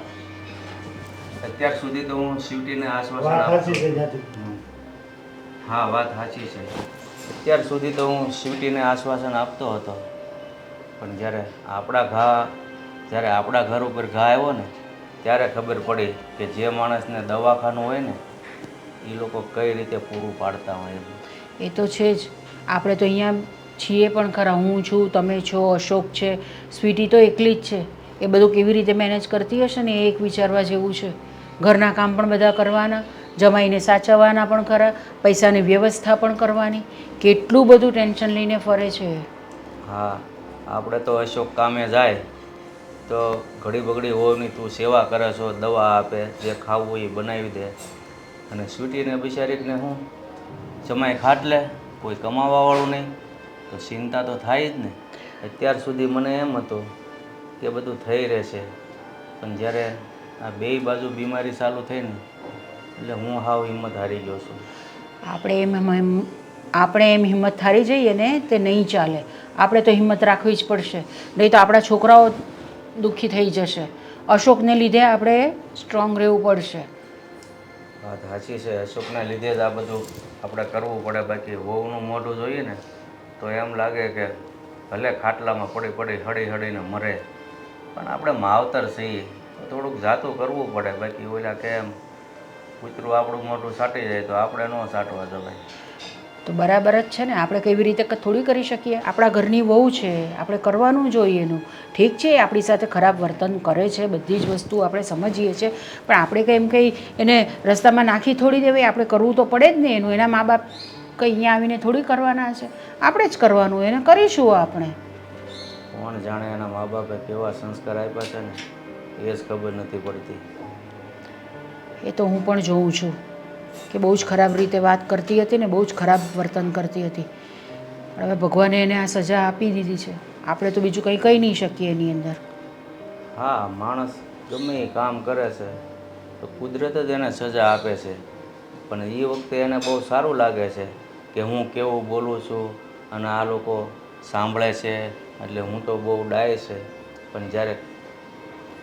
અત્યાર સુધી તો હું સિટીને આશ્વાસન આપતો. હા, વાત સાચી છે. અત્યાર સુધી તો હું સિટીને આશ્વાસન આપતો હતો, પણ જ્યારે આપણા ઘર ઉપર ઘા આવ્યો ને ત્યારે ખબર પડી કે જે માણસને દવાખાનું હોય ને એ લોકો કઈ રીતે પૂરું પાડતા હોય. એ તો છે જ. આપણે તો અહીંયા છીએ પણ ખરા, હું છું, તમે છો, અશોક છે, સ્વીટી તો એકલી જ છે. એ બધું કેવી રીતે મેનેજ કરતી હશે ને એ એક વિચારવા જેવું છે. ઘરના કામ પણ બધા કરવાના, જમાઈને સાચવવાના પણ ખરા, પૈસાની વ્યવસ્થા પણ કરવાની, કેટલું બધું ટેન્શન લઈને ફરે છે. હા, આપણે તો અશોક કામે જાય તો ઘડી બગડી હોવાની તું સેવા કરે છો, દવા આપે, જે ખાવું હોય એ બનાવી દે, અને સ્વીટીને બિચારીને હું જમાઈ ખાટલે, કોઈ કમાવાવાળું નહીં, તો ચિંતા તો થાય જ ને. અત્યાર સુધી મને એમ હતું કે બધું થઈ રહેશે, પણ જ્યારે આ બેય બાજુ બીમારી ચાલુ થઈ ને એટલે હું હાવ હિંમત હારી ગયો છું. આપણે એમ હિંમત હારી જઈએ ને તે નહીં ચાલે. આપણે તો હિંમત રાખવી જ પડશે, નહીં તો આપણા છોકરાઓ દુઃખી થઈ જશે. અશોકને લીધે આપણે સ્ટ્રોંગ રહેવું પડશે. વાત સાચી છે. અશોકના લીધે જ આ બધું આપણે કરવું પડે. બાકી વહુનું મોઢું જોઈએ ને તો એમ લાગે કે ભલે ખાટલામાં પડી પડી હળી હળીને મરે, પણ આપણે માવતર છીએ તો થોડુંક જાતું કરવું પડે. બાકી ઓલા કેમ કૂતરું આપણું મોઢું સાટી જાય તો આપણે ન સાટવા જવાય. તો બરાબર જ છે ને, આપણે કેવી રીતે થોડી કરી શકીએ? આપણા ઘરની વહુ છે, આપણે કરવાનું જોઈએ એનું. ઠીક છે, આપણી સાથે ખરાબ વર્તન કરે છે, બધી જ વસ્તુ આપણે સમજીએ છીએ, પણ આપણે કંઈ કંઈ એને રસ્તામાં નાખી થોડી દેવાય. આપણે કરવું તો પડે જ ને એનું. એના મા બાપ કંઈ અહીંયા આવીને થોડી કરવાના છે, આપણે જ કરવાનું, એને કરીશું આપણે. કોણ જાણે એના મા બાપે કેવા સંસ્કાર આપ્યા છે ને એ જ ખબર નથી પડતી. એ તો હું પણ જોઉં છું. કે બહુ જ ખરાબ રીતે વાત કરતી હતી ને બહુ જ ખરાબ વર્તન કરતી હતી. પણ હવે ભગવાને એને આ સજા આપી દીધી છે. આપણે તો બીજું કંઈ કહી નહીં શકીએ એની અંદર. હા, માણસ ગમે એ કામ કરે છે તો કુદરત જ એને સજા આપે છે. પણ એ વખતે એને બહુ સારું લાગે છે કે હું કેવું બોલું છું અને આ લોકો સાંભળે છે એટલે હું તો બહુ ડાય છે. પણ જ્યારે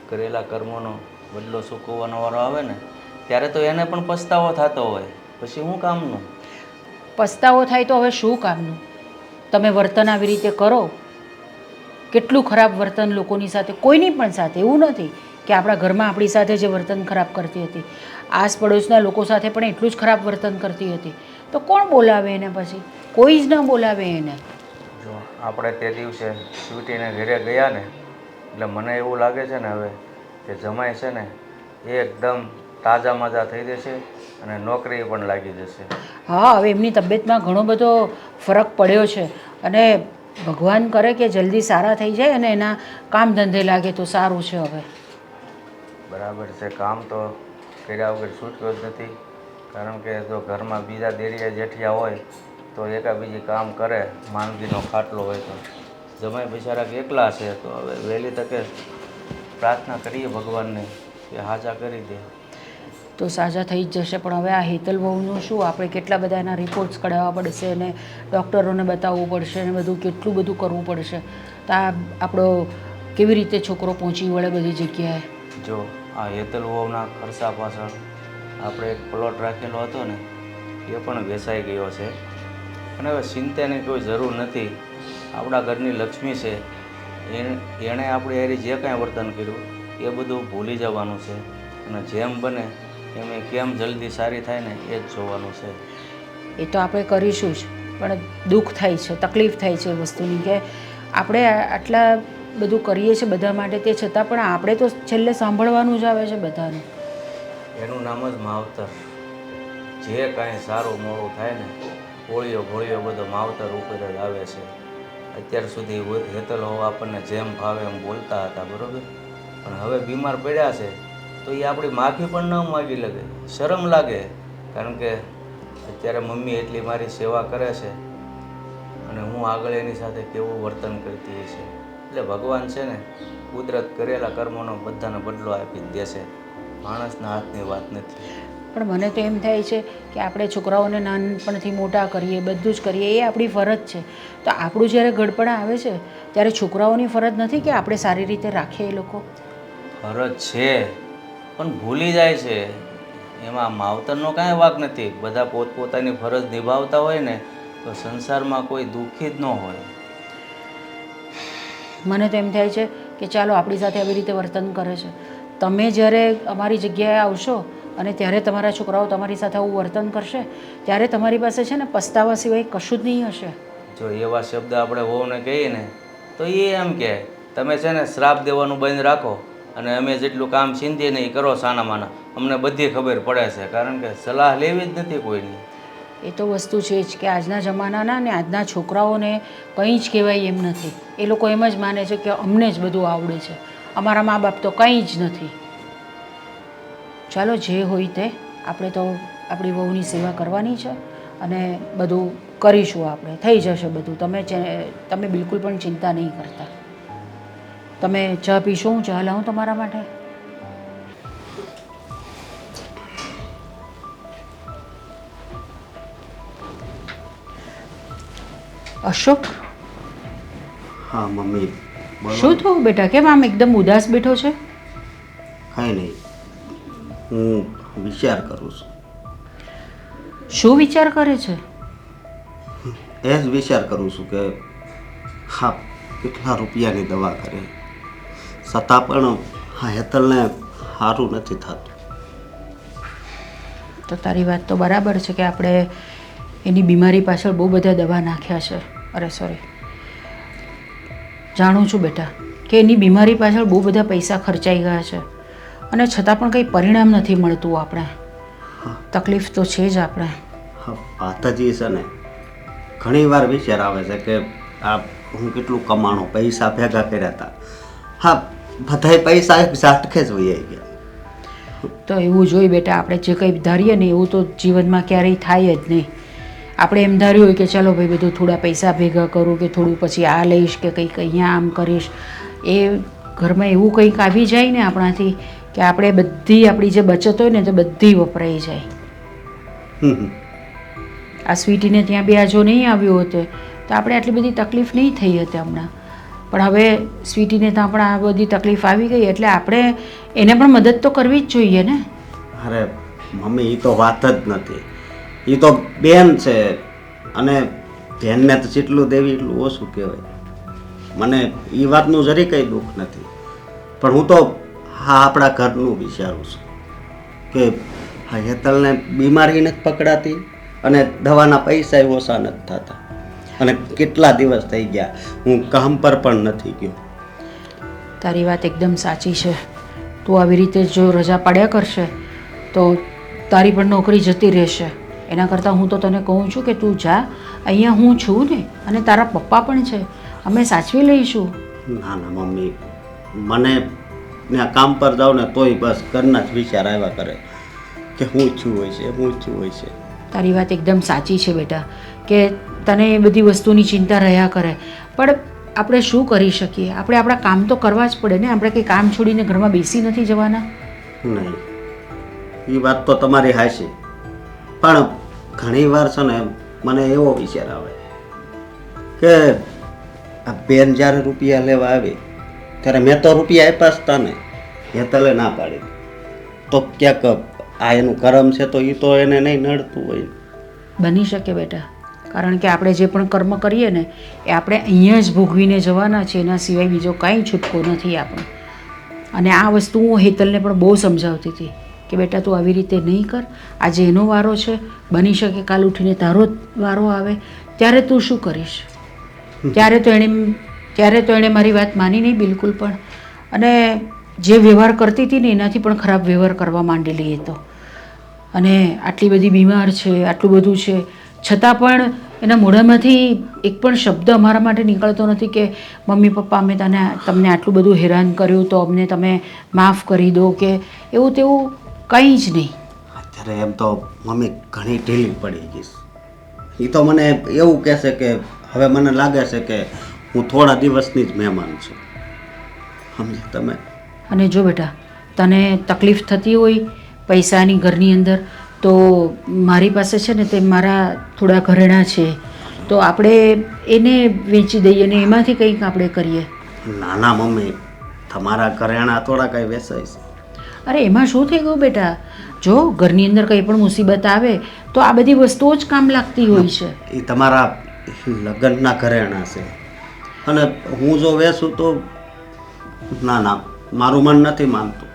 કરેલા કર્મોનો બદલો ચૂકવવાનો વારો આવે ને ત્યારે તો એને પણ પસ્તાવો થતો હોય. પછી શું કામનું? પસ્તાવો થાય તો હવે શું કામનું? તમે વર્તન આવી રીતે કરો, કેટલું ખરાબ વર્તન લોકોની સાથે, કોઈની પણ સાથે, એવું નથી કે આપણા ઘરમાં આપણી સાથે જે વર્તન ખરાબ કરતી હતી, આસ પડોશના લોકો સાથે પણ એટલું જ ખરાબ વર્તન કરતી હતી. તો કોણ બોલાવે એને પછી? કોઈ જ ન બોલાવે એને. જો આપણે તે દિવસે સ્વીટીને ઘરે ગયા ને એટલે મને એવું લાગે છે ને હવે કે જમાઈ છે ને એ એકદમ તાજા માજા થઈ જશે અને નોકરી પણ લાગી જશે. હા, હવે એમની તબિયતમાં ઘણો બધો ફરક પડ્યો છે અને ભગવાન કરે કે જલ્દી સારા થઈ જાય અને એના કામ ધંધે લાગે તો સારું છે. હવે બરાબર છે, કામ તો કર્યા વગર છૂટકો જ નથી. કારણ કે જો ઘરમાં બીજા દેરિયા જેઠિયા હોય તો એકાબીજી કામ કરે, માંદગીનો ખાટલો હોય તો. જમાઈ બિચારા એકલા છે તો હવે વહેલી તકે પ્રાર્થના કરીએ ભગવાનને કે હાજા કરી દે. તો સાજા થઈ જ જશે. પણ હવે આ હેતલ વહુનું શું? આપણે કેટલા બધા એના રિપોર્ટ્સ કઢાવવા પડશે અને ડૉક્ટરોને બતાવવું પડશે અને બધું કેટલું બધું કરવું પડશે. તો આ આપણો કેવી રીતે છોકરો પહોંચી વળે બધી જગ્યાએ? જો આ હેતલ વહુના ખર્ચા પાછળ આપણે એક પ્લોટ રાખેલો હતો ને એ પણ વેચાઈ ગયો છે. અને હવે ચિંતાની કોઈ જરૂર નથી. આપણા ઘરની લક્ષ્મી છે, એણે આપણી હારી જે કાંઈ વર્તન કર્યું એ બધું ભૂલી જવાનું છે અને જેમ બને એમ એ કેમ જલ્દી સારી થાય ને એ જ જોવાનું છે. એ તો આપણે કરીશું જ. પણ દુઃખ થાય છે, તકલીફ થાય છે એ વસ્તુની કે આપણે આટલા બધું કરીએ છીએ બધા માટે, તે છતાં પણ આપણે તો છેલ્લે સાંભળવાનું જ આવે છે બધાનું. એનું નામ જ માવતર. જે કાંઈ સારું મોડું થાય ને ગોળીઓ ગોળીઓ બધો માવતર ઉપર જ આવે છે. અત્યાર સુધી હેતલ હોવ આપણને જેમ ભાવે એમ બોલતા હતા, બરાબર. પણ હવે બીમાર પડ્યા છે તો એ આપણી માફી પણ ન માગી લાગે, શરમ લાગે. કારણ કે અત્યારે મમ્મી એટલી મારી સેવા કરે છે અને હું આગળ એની સાથે કેવું વર્તન કરતી હશે. એટલે ભગવાન છે ને કુદરત કરેલા કર્મોનો બધાને બદલો આપી જ દેશે. માણસના હાથની વાત નથી. પણ મને તો એમ થાય છે કે આપણે છોકરાઓને નાનપણથી મોટા કરીએ, બધું જ કરીએ, એ આપણી ફરજ છે. તો આપણું જ્યારે ગડપણ આવે છે ત્યારે છોકરાઓની ફરજ નથી કે આપણે સારી રીતે રાખીએ. એ લોકો ફરજ છે પણ ભૂલી જાય છે. એમાં માવતરનો કાંઈ વાંક નથી. બધા પોતપોતાની ફરજ નિભાવતા હોય ને તો સંસારમાં કોઈ દુઃખી જ ન હોય. મને તો એમ થાય છે કે ચાલો આપણી સાથે આવી રીતે વર્તન કરે છે, તમે જ્યારે અમારી જગ્યાએ આવશો અને ત્યારે તમારા છોકરાઓ તમારી સાથે આવું વર્તન કરશે ત્યારે તમારી પાસે છે ને પસ્તાવા સિવાય કશું જ નહીં હશે. જો એવા શબ્દ આપણે વહુને કહીએ ને તો એ એમ કે તમે છે ને શ્રાપ દેવાનું બંધ રાખો અને અમે જેટલું કામ ચીંધીએ ને એ કરો સાનામાના, અમને બધી ખબર પડે છે. કારણ કે સલાહ લેવી જ નથી કોઈની. એ તો વસ્તુ છે જ કે આજના જમાનાના ને આજના છોકરાઓને કંઈ જ કહેવાય એમ નથી. એ લોકો એમ જ માને છે કે અમને જ બધું આવડે છે, અમારા મા બાપ તો કંઈ જ નથી. ચાલો જે હોય તે, આપણે તો આપણી વહુની સેવા કરવાની છે અને બધું કરીશું. આપણે થઈ જશે બધું. તમે બિલકુલ પણ ચિંતા નહીં કરતા. તમે ચા પીશો? હું ચા લાવું તમારા માટે? અશોક, હા મમ્મી બોલો. શું થયું બેટા? કેમ આમ એકદમ ઉદાસ બેઠો છે? કાંઈ નહીં, હું વિચાર કરું છું. શું વિચાર કરે છે? એ જ વિચાર કરું છું કે હા કેટલા રૂપિયાની દવા કરે છતાં પણ હા હેતલને સારું નથી થતું. તો તારી વાત તો બરાબર છે કે આપણે એની બીમારી પાછળ બહુ બધા દવા નાખ્યા છે. અરે સોરી, જાણું છું બેટા કે એની બીમારી પાછળ બહુ બધા પૈસા ખર્ચાઈ ગયા છે અને છતાં પણ કંઈ પરિણામ નથી મળતું. આપણે તકલીફ તો છે જ. આપણે હા વાત જ એ છે ને, ઘણી વાર વિચાર આવે છે કે આ હું કેટલું કમાણું, પૈસા ભેગા કર્યા હતા. હા બધાય પૈસા એક ઝાટકે જ વહી ગયા. તો એવું જોઈ બેટા, આપણે જે કંઈ ધારીએ ને એવું તો જીવનમાં ક્યારેય થાય જ નહીં. આપણે એમ ધાર્યું હોય કે ચાલો ભાઈ બધું થોડા પૈસા ભેગા કરું કે થોડું પછી આ લઈશ કે કંઈક અહીંયા આમ કરીશ, એ ઘરમાં એવું કંઈક આવી જાય ને આપણાથી કે આપણે બધી આપણી જે બચત હોય ને તે બધી વપરાઈ જાય. આ સ્વીટીને ત્યાં બી આ જો નહીં આવ્યો હોત તો આપણે આટલી બધી તકલીફ નહીં થઈ હતી હમણાં. પણ હવે સ્વીટીને ત્યાં પણ આ બધી તકલીફ આવી ગઈ એટલે આપણે એને પણ મદદ તો કરવી જ જોઈએ ને. અરે મમ્મી, એ તો વાત જ નથી. એ તો બેન છે અને બેનને તો જેટલું દેવી એટલું ઓછું કહેવાય. મને એ વાતનું જરી કંઈ દુઃખ નથી, પણ હું તો હા આપણા ઘરનું વિચારું છું કે હા હેતલને બીમારી નથી પકડાતી અને દવાના પૈસા ઓછા નથી થતા, અને કેટલા દિવસ થઈ ગયા હું કામ પર પણ નથી ગયો. તારી વાત એકદમ સાચી છે. તું આવી રીતે જો રજા પાડ્યા કરશે તો તારી પણ નોકરી જતી રહેશે. એના કરતાં હું તો તને કહું છું કે તું જા, અહીંયા હું છું ને અને તારા પપ્પા પણ છે, અમે સાચવી લઈશું. ના ના મમ્મી, મને ત્યાં કામ પર જાઉં ને તોય બસ ઘરના જ વિચાર આવ્યા કરે કે હું છું હોય છે, હું છું હોય છે. તારી વાત એકદમ સાચી છે બેટા કે તને એ બધી વસ્તુની ચિંતા રહ્યા કરે, પણ આપણે શું કરી શકીએ? આપણે આપણા કામ તો કરવા જ પડે ને. આપણે કંઈ કામ છોડીને ઘરમાં બેસી નથી જવાના. નહીં, એ વાત તો તમારી હાચી, પણ ઘણી વાર છે ને મને એવો વિચાર આવે કે આ બેન જ્યારે રૂપિયા લેવા આવી ત્યારે મેં તો રૂપિયા આપ્યા જ તા ને, હેતલે ના પાડી તો ક્યાંક આ એનું કરમ છે તો એ તો એને નહીં નડતું હોય. બની શકે બેટા, કારણ કે આપણે જે પણ કર્મ કરીએ ને એ આપણે અહીંયા જ ભોગવીને જવાના છે, એના સિવાય બીજો કાંઈ છૂટકો નથી આપણે. અને આ વસ્તુ હું હેતલને પણ બહુ સમજાવતી હતી કે બેટા તું આવી રીતે નહીં કર, આજે એનો વારો છે, બની શકે કાલ ઉઠીને તારો વારો આવે ત્યારે તું શું કરીશ? ત્યારે તો એણે મારી વાત માની નહીં બિલકુલ પણ, અને જે વ્યવહાર કરતી હતી ને એનાથી પણ ખરાબ વ્યવહાર કરવા માંડેલી એ તો. અને આટલી બધી બીમાર છે, આટલું બધું છે, છતાં પણ એના મોઢામાંથી એક પણ શબ્દ અમારા માટે નીકળતો નથી કે મમ્મી પપ્પા અમે તમને આટલું બધું હેરાન કર્યું તો અમને તમે માફ કરી દો કે એવું તેવું કંઈ જ નહીં. અત્યારે એમ તો મમ્મી ઘણી ઢીલી પડી ગઈશ. એ તો મને એવું કહેશે કે હવે મને લાગે છે કે હું થોડા દિવસની જ મહેમાન છું, સમજી તમે? અને જો બેટા તને તકલીફ થતી હોય પૈસાની ઘરની અંદર તો મારી પાસે છે ને તે મારા થોડા ઘરેણાં છે, તો આપણે એને વેચી દઈએ ને એમાંથી કંઈક આપણે કરીએ. ના ના મમ્મી, તમારા ઘરેણાં થોડા કંઈ વેચાય છે. અરે એમાં શું થઈ ગયું બેટા, જો ઘરની અંદર કંઈ પણ મુસીબત આવે તો આ બધી વસ્તુઓ જ કામ લાગતી હોય છે. એ તમારા લગ્નના ઘરેણાં છે અને હું જો વેચું તો ના ના મારું મન નથી માનતું.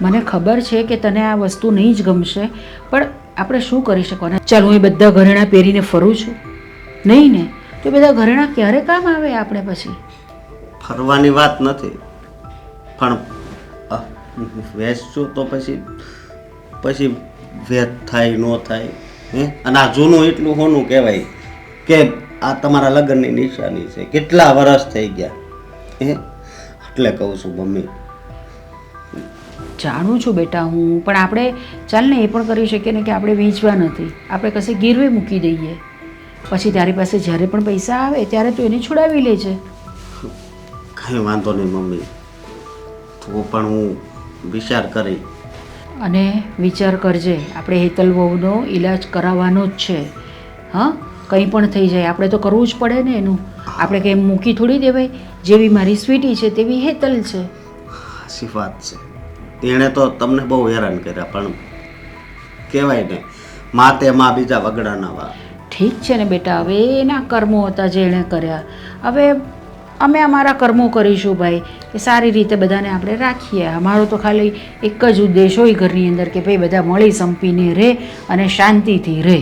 મને ખબર છે કે તને આ વસ્તુ નહીં જ ગમશે, પણ આપણે શું કરી શકવાના? ચાલ હું એ બધા ઘરેણાં પહેરીને ફરું છું નહીં ને, તો એ બધા ઘરેણાં ક્યારે કામ આવે આપણે પછી? ફરવાની વાત નથી, પણ વેચશું તો પછી વેચ થાય ન થાય હે? અને આ જૂનું એટલું હોનું કહેવાય કે આ તમારા લગ્નની નિશાની છે, કેટલા વર્ષ થઈ ગયા હે, એટલે કહું છું મમ્મી. જાણું છું બેટા હું, પણ આપણે ચાલ ને એ પણ કરી શકીએ ને કે આપણે વેચવા નથી, આપણે કશે ગીરવે મૂકી દઈએ, પછી તારી પાસે જ્યારે પણ પૈસા આવે ત્યારે તું એને છોડાવી લેજે. કાંઈ વાંધો નહીં મમ્મી, તો પણ હું વિચાર કરી. અને વિચાર કરજે, આપણે હેતલ વહુનો ઈલાજ કરાવવાનો જ છે. હા, કંઈ પણ થઈ જાય આપણે તો કરવું જ પડે ને એનું. આપણે કંઈ મૂકી થોડી દેવાય, જેવી મારી સ્વીટી છે તેવી હેતલ છે. સાચી વાત છે, એણે તો તમને બહુ હેરાન કર્યા, પણ કહેવાય ને માં તે માં બીજા વગડાના વા. ઠીક છે ને બેટા, હવે એના કર્મો હતા જે એણે કર્યા, હવે અમે અમારા કર્મો કરીશું ભાઈ, કે સારી રીતે બધાને આપણે રાખીએ. અમારો તો ખાલી એક જ ઉદ્દેશ હોય ઘરની અંદર કે ભાઈ બધા મળી સંપીને રહે અને શાંતિથી રહે.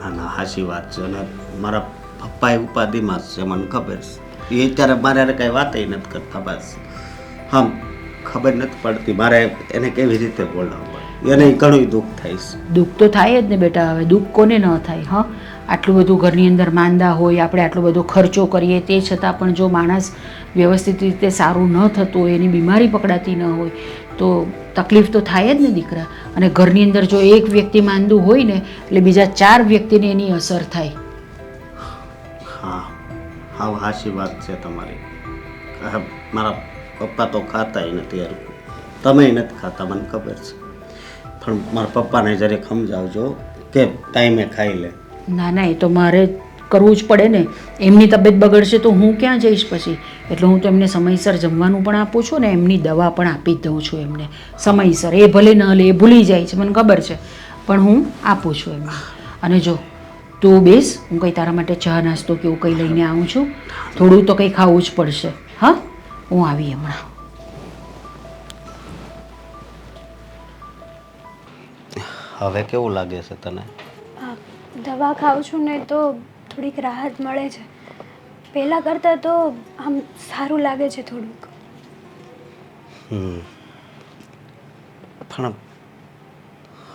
ના ના સાચી વાત છે, અને મારા પપ્પા એ ઉપાધિમાં જ છે, મને ખબર છે. એ અત્યારે મારે કાંઈ વાત નથી કરતા, બસ હા ખબર નથી પડતી મારે એને કેવી રીતે બોલાવવા, એને ઘણું દુઃખ થાય છે. દુઃખ તો થાય જ ને બેટા, હવે દુઃખ કોને ન થાય? હા, આટલું બધું ઘરની અંદર માંદા હોય, આપણે આટલો બધો ખર્ચો કરીએ, તે છતાં પણ જો માણસ વ્યવસ્થિત રીતે સારું ન થતું હોય, એની બીમારી પકડાતી ન હોય તો તકલીફ તો થાય જ ને દીકરા. અને ઘરની અંદર જો એક વ્યક્તિ માંદું હોય ને એટલે બીજા 4 વ્યક્તિને એની અસર થાય. હા હા હાચી વાત છે તમારી. મારા પપ્પા તો ખાતાય નથી હરખું, તમે નથી ખાતા મને ખબર છે, પણ મારા પપ્પાને જરીક સમજાવજો કે ટાઈમે ખાઈ લે. ના ના, એ તો મારે કરવું જ પડે ને. એમની તબિયત બગડશે તો હું ક્યાં જઈશ પછી? એટલે હું તો એમને સમયસર જમવાનું પણ આપું છું ને એમની દવા પણ આપી જ દઉં છું એમને સમયસર. એ ભલે ન લે, એ ભૂલી જાય છે, મને ખબર છે, પણ હું આપું છું એમને. અને જો તું બેસ, હું કંઈ તારા માટે ચા નાસ્તો કે એવું કંઈ લઈને આવું છું. થોડું તો કંઈ ખાવું જ પડશે. હા, હું આવી હમણાં. હવે કેવું લાગે છે તને? આ દવા ખાઉં છું ને તો થોડીક રાહત મળે છે. પહેલાં કરતાં તો આમ સારું લાગે છે થોડુંક. પણ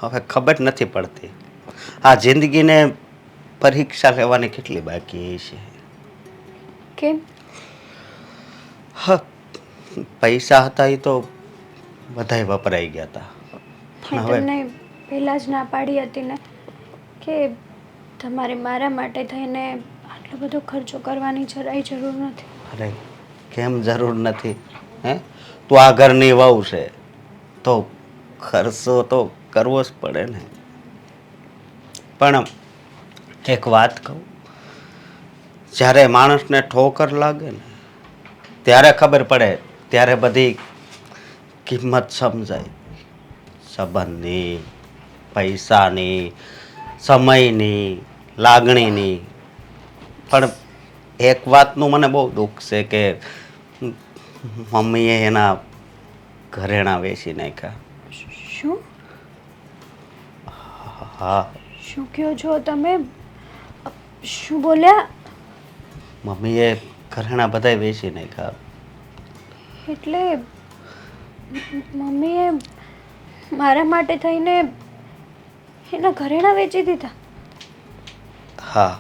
હવે ખબર નથી પડતી આ જિંદગીને પરીક્ષા લેવાની કેટલી બાકી છે. કેમ? હા, પૈસા હતા એ તો બધાય વપરાઈ ગયા હતા. મેં તમને પહેલાં જ ના પાડી હતી ને કે તમારે મારા માટે થઈને આટલો બધો ખર્ચો કરવાની જરાય જરૂર નથી. અરે કેમ જરૂર નથી? હે, તું આ ઘરની વહુ છે તો ખર્ચો તો કરવો જ પડે ને. પણ એક વાત કહું, જ્યારે માણસને ઠોકર લાગે ને ત્યારે ખબર પડે, ત્યારે બધી કિંમત સમજાય. સંબંધની, પૈસાની, સમયની, લાગણીની. પણ એક વાતનું મને બહુ દુઃખ છે કે મમ્મીએ એના ઘરેણાં વેચી નાખ્યા. શું હા, શું કહો છો તમે? શું બોલ્યા? મમ્મીએ ઘરેણાં બધાય વેચી નાખ્યા. એટલે મમ્મીએ મારા માટે થઈને એના ઘરેણાં વેચી દીધા? હા,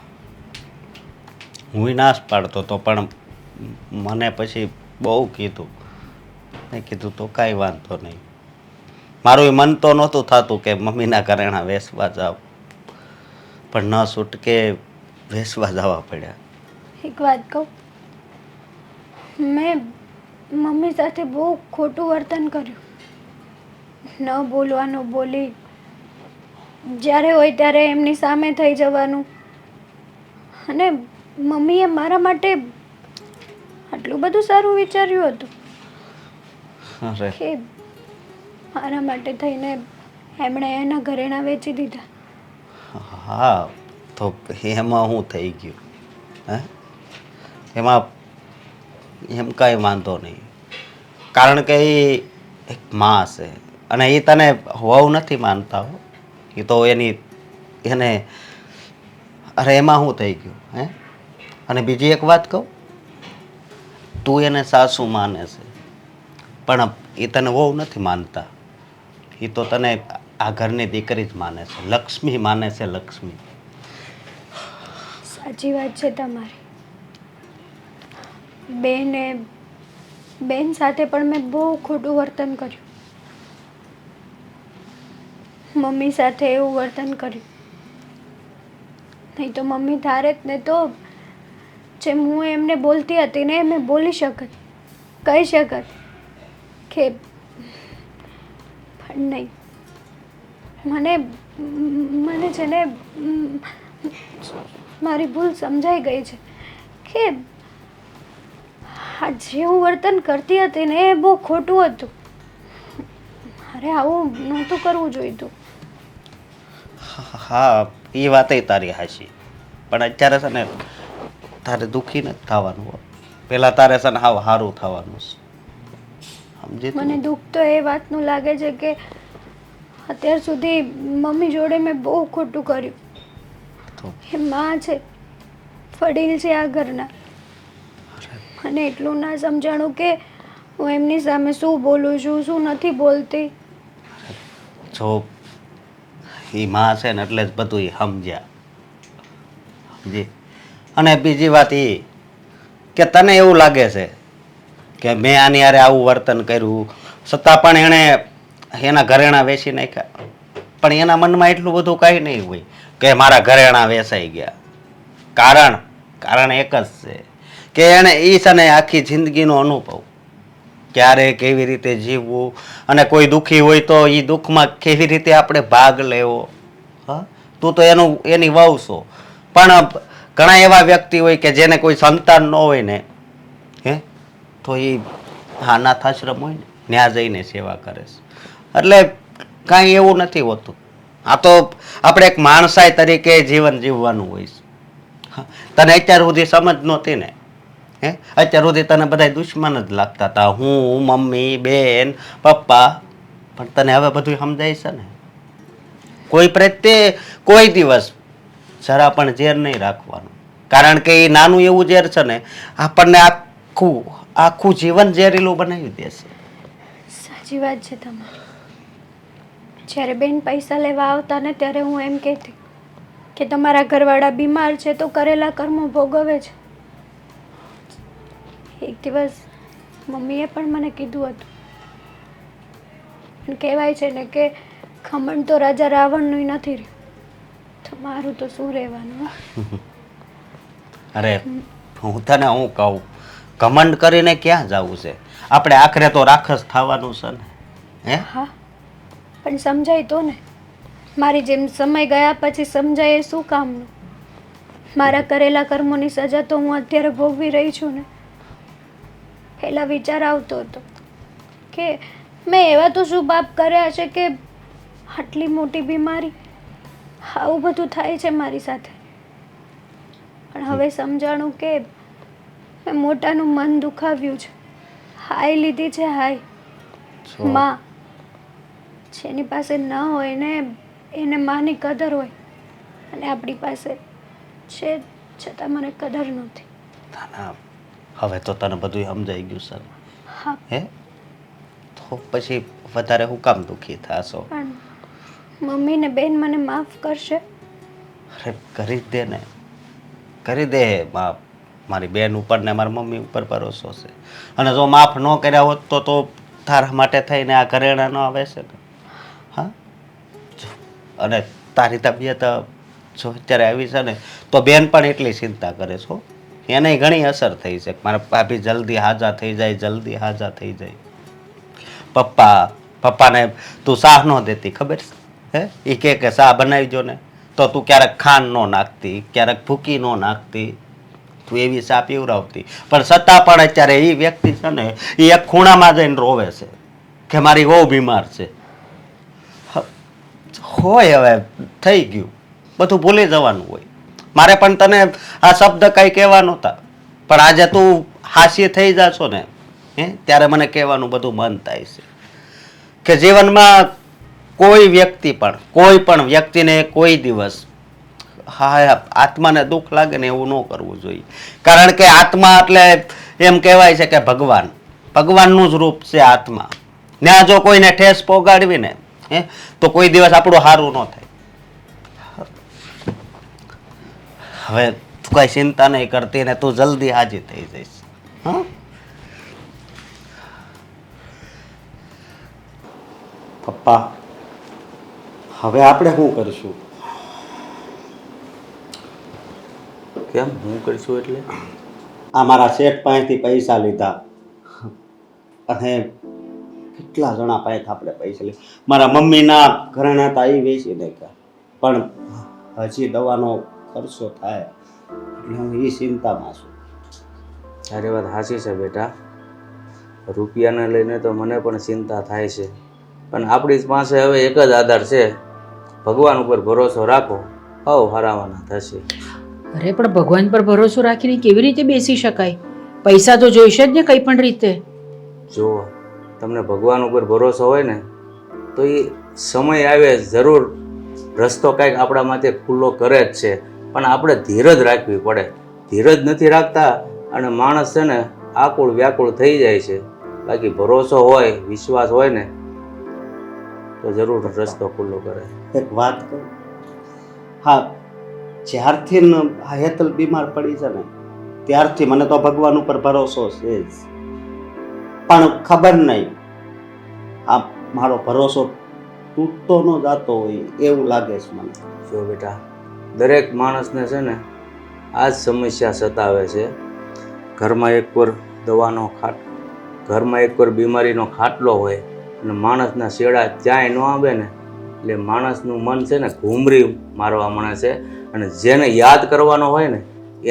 હું નાશ પાડતો હતો પણ મને પછી બહુ કીધું. મેં કીધું તો કાંઈ વાંધો નહીં. મારું એ મન તો નહોતું થતું કે મમ્મીના ઘરેણાં વેચવા જાવ, પણ ન છૂટકે વેચવા જવા પડ્યા. એક વાત કહું, મેં મમ્મી સાથે બહુ ખોટું વર્તન કર્યું. ન બોલવાનું બોલી, જ્યારે હોય ત્યારે એમની સામે થઈ જવાનું. અને મમ્મીએ મારા માટે આટલું બધું સારું વિચાર્યું હતું અરે કે મારા માટે થઈને એમણે એના ઘરેણાં વેચી દીધા. હા, તો એમાં શું થઈ ગયું? હે, એમાં એમ કાંઈ વાંધો નહીં, કારણ કે એ એક માં છે અને એ તને વહુ નથી માનતા હો. એ તો એને અરે એમાં શું થઈ ગયું? હે, અને બીજી એક વાત કહું, તું એને સાસુ માને છે પણ એ તને વહુ નથી માનતા. એ તો તને આ ઘરની દીકરી જ માને છે, લક્ષ્મી માને છે, લક્ષ્મી. સાચી વાત છે તમારી. બેન સાથે પણ મેં બહુ ખોટું વર્તન કર્યું. મમ્મી સાથે એવું વર્તન કર્યું. નહીં તો મમ્મી ધારે જ ને તો જેમ હું એમને બોલતી હતી ને મેં બોલી શકત, કહી શકત કે પણ નહીં. મને છે ને મારી ભૂલ સમજાઈ ગઈ છે કે આ જે હું વર્તન કરતી હતી ને એ બહુ ખોટું હતું. મારે આવું નહોતું કરવું જોઈતું. હા, એ વાતય તારી હાચી, પણ અત્યારે છે ને તારે દુઃખી નથી થવાનું હોય. પહેલાં તારે છે ને હાવ સારું થવાનું છે, સમજી તું? મને દુઃખ તો એ વાતનું લાગે છે કે અત્યાર સુધી મમ્મી જોડે મેં બહુ ખોટું કર્યું. તો એ માં છે, વડીલ છે આ ઘરના, અને એટલું ના સમજાણું કે હું એમની સામે શું બોલું છું, શું નથી બોલતી. જો એ માં છે ને એટલે જ બધું એ સમજ્યા. જી. અને બીજી વાત એ કે તને એવું લાગે છે કે મેં આની હારે આવું વર્તન કર્યું છતાં પણ એણે એના ઘરેણાં વેચી નાખ્યા, પણ એના મનમાં એટલું બધું કાંઈ નહીં હોય કે મારા ઘરેણાં વેચાઈ ગયા. કારણ એક જ છે કે એણે એ છે ને આખી જિંદગીનો અનુભવ ક્યારે કેવી રીતે જીવવું અને કોઈ દુઃખી હોય તો એ દુઃખમાં કેવી રીતે આપણે ભાગ લેવો. હા, તું તો એની વહુ છો, પણ ઘણા એવા વ્યક્તિ હોય કે જેને કોઈ સંતાન ન હોય ને તો એ અનાથ આશ્રમ હોય ને ત્યાં જઈને સેવા કરે છે. એટલે કાંઈ એવું નથી હોતું. આ તો આપણે એક માણસાઈ તરીકે જીવન જીવવાનું હોય છે. તને અત્યાર સુધી સમજ નહોતી ને, અત્યાર સુધી તને બધા દુશ્મન જ લાગતા હતા, હું, મમ્મી, બેન, પપ્પા, પણ તને હવે બધું સમજાય છે ને. કોઈ પ્રત્યે કોઈ દિવસ જરા પણ ઝેર નહીં રાખવાનું, કારણ કે એ નાનું એવું ઝેર છે ને આપણને આખું જીવન ઝેરીલું બનાવી દેશે. સાચી વાત છે તમારી. જ્યારે બેન પૈસા લેવા આવતા ને ત્યારે હું એમ કહેતી કે તમારા ઘરવાળા બીમાર છે તો કરેલા કર્મો ભોગવે છે. એક દિવસ મમ્મીએ પણ મને કીધું હતું, પણ કહેવાય છે ને કે ખમણ તો રાજા રાવણનું નથી રહ્યું, તો મારું તો શું રહેવાનું. અરે હું તને હું કહું, ઘમંડ કરીને ક્યાં જવું છે? આપણે આખરે તો રાક્ષસ થવાનું છે ને. હા, પણ સમજાય તો ને. મારી જેમ સમય ગયા પછી સમજાય એ શું કામનું? મારા કરેલા કર્મોની સજા તો હું અત્યારે ભોગવી રહી છું ને. પહેલાં વિચાર આવતો હતો કે મેં એવા તો શું પાપ કર્યા છે કે આટલી મોટી બીમારી, આવું બધું થાય છે મારી સાથે. પણ હવે સમજાણું કે મેં મોટાનું મન દુખાવ્યું છે. હાય લીધી છે હાય. માં, જેની પાસે ન હોય ને એને માની કદર હોય, અને આપણી પાસે છે છતાં મને કદર નથી. હવે તો તને બધું સમજાઈ ગયું છે. હા, તો પછી વધારે હું કામ દુઃખી થાશો? પણ મમ્મી ને બેન મને માફ કરશે? અરે કરી જ દે ને, કરી દે માફ. મારી બેન ઉપર ને મારી મમ્મી ઉપર ભરોસો છે, અને જો માફ ન કર્યા હોત તો તારા માટે થઈને આ ઘરેણા ન આવે છે ને. હા, અને તારી તબિયત જો અત્યારે આવી છે ને તો બેન પણ એટલી ચિંતા કરે છો, એને ઘણી અસર થઈ છે. મારા ભાભી જલ્દી હાજા થઈ જાય, જલ્દી હાજા થઈ જાય. પપ્પાને તું શાહ ન દેતી, ખબર છે? એ કે શાહ બનાવી જો ને, તો તું ક્યારેક ખાંડ ન નાખતી, ક્યારેક ભૂકી ન નાખતી, તું એવી શા પીવડાવતી. પણ છતાં પણ અત્યારે એ વ્યક્તિ છે ને એ એક ખૂણામાં જઈને રોવે છે કે મારી બહુ બીમાર છે. હોય હવે થઈ ગયું, બધું ભૂલી જવાનું હોય. મારે પણ તને આ શબ્દ કઈ કહેવા નહોતા, પણ આજે તું હાસ્ય થઈ જાશો ને ત્યારે મને કહેવાનું બધું મન થાય છે કે જીવનમાં કોઈ પણ વ્યક્તિને કોઈ દિવસ આત્માને દુઃખ લાગે ને એવું ન કરવું જોઈએ. કારણ કે આત્મા એટલે એમ કહેવાય છે કે ભગવાનનું જ રૂપ છે આત્મા. ત્યાં જો કોઈને ઠેસ પોગાડવી ને તો કોઈ દિવસ આપણું સારું ન થાય. હવે તું કઈ ચિંતા નહીં કરતી ને તું જલ્દી હાજી થઈ જઈશ. હા, પપ્પા, હવે આપણે શું કરીશું? કેમ હું કરીશું એટલે? આ મારા શેઠ પાસેથી પૈસા લીધા, અને કેટલા જણા પાસેથી આપણે પૈસા લીધા. મારા મમ્મીના ઘરેણા હતા એ વેચી નાખ્યા, પણ હજી દવાનો ખર્ચો થાય એટલે હું એ ચિંતામાં છું. તારી વાત સાચી છે બેટા. રૂપિયાને લઈને તો મને પણ ચિંતા થાય છે, પણ આપણી પાસે હવે એક જ આધાર છે, ભગવાન ઉપર ભરોસો રાખો, હવ હરાવાના થશે. અરે પણ ભગવાન પર ભરોસો રાખીને કેવી રીતે બેસી શકાય? પૈસા તો જોઈશે જ ને કઈ પણ રીતે. જો તમને ભગવાન ઉપર ભરોસો હોય ને તો એ સમય આવે જરૂર રસ્તો કાંઈક આપણા માટે ખુલ્લો કરે જ છે, પણ આપણે ધીરજ રાખવી પડે. ધીરજ નથી રાખતા અને માણસ છે ને આકુળ વ્યાકુળ થઈ જાય છે. બાકી ભરોસો હોય, વિશ્વાસ હોય ને તો જરૂર રસ્તો ખુલ્લો કરે. એક વાત કહું? હા, જ્યારથી આ હેતલ બીમાર પડી છે ને ત્યારથી મને તો ભગવાન ઉપર ભરોસો છે જ, પણ ખબર નહીં આ મારો ભરોસો તૂટતો ન જાતો હોય એવું લાગે છે મને. જો બેટા, દરેક માણસને છે ને આ જ સમસ્યા સતાવે છે. ઘરમાં એકવાર દવાનો ઘરમાં એકવાર બીમારીનો ખાટલો હોય અને માણસના શેડા ચાય ન આવે ને એટલે માણસનું મન છે ને ઘૂમરી મારવા મળે છે, અને જેને યાદ કરવાનો હોય ને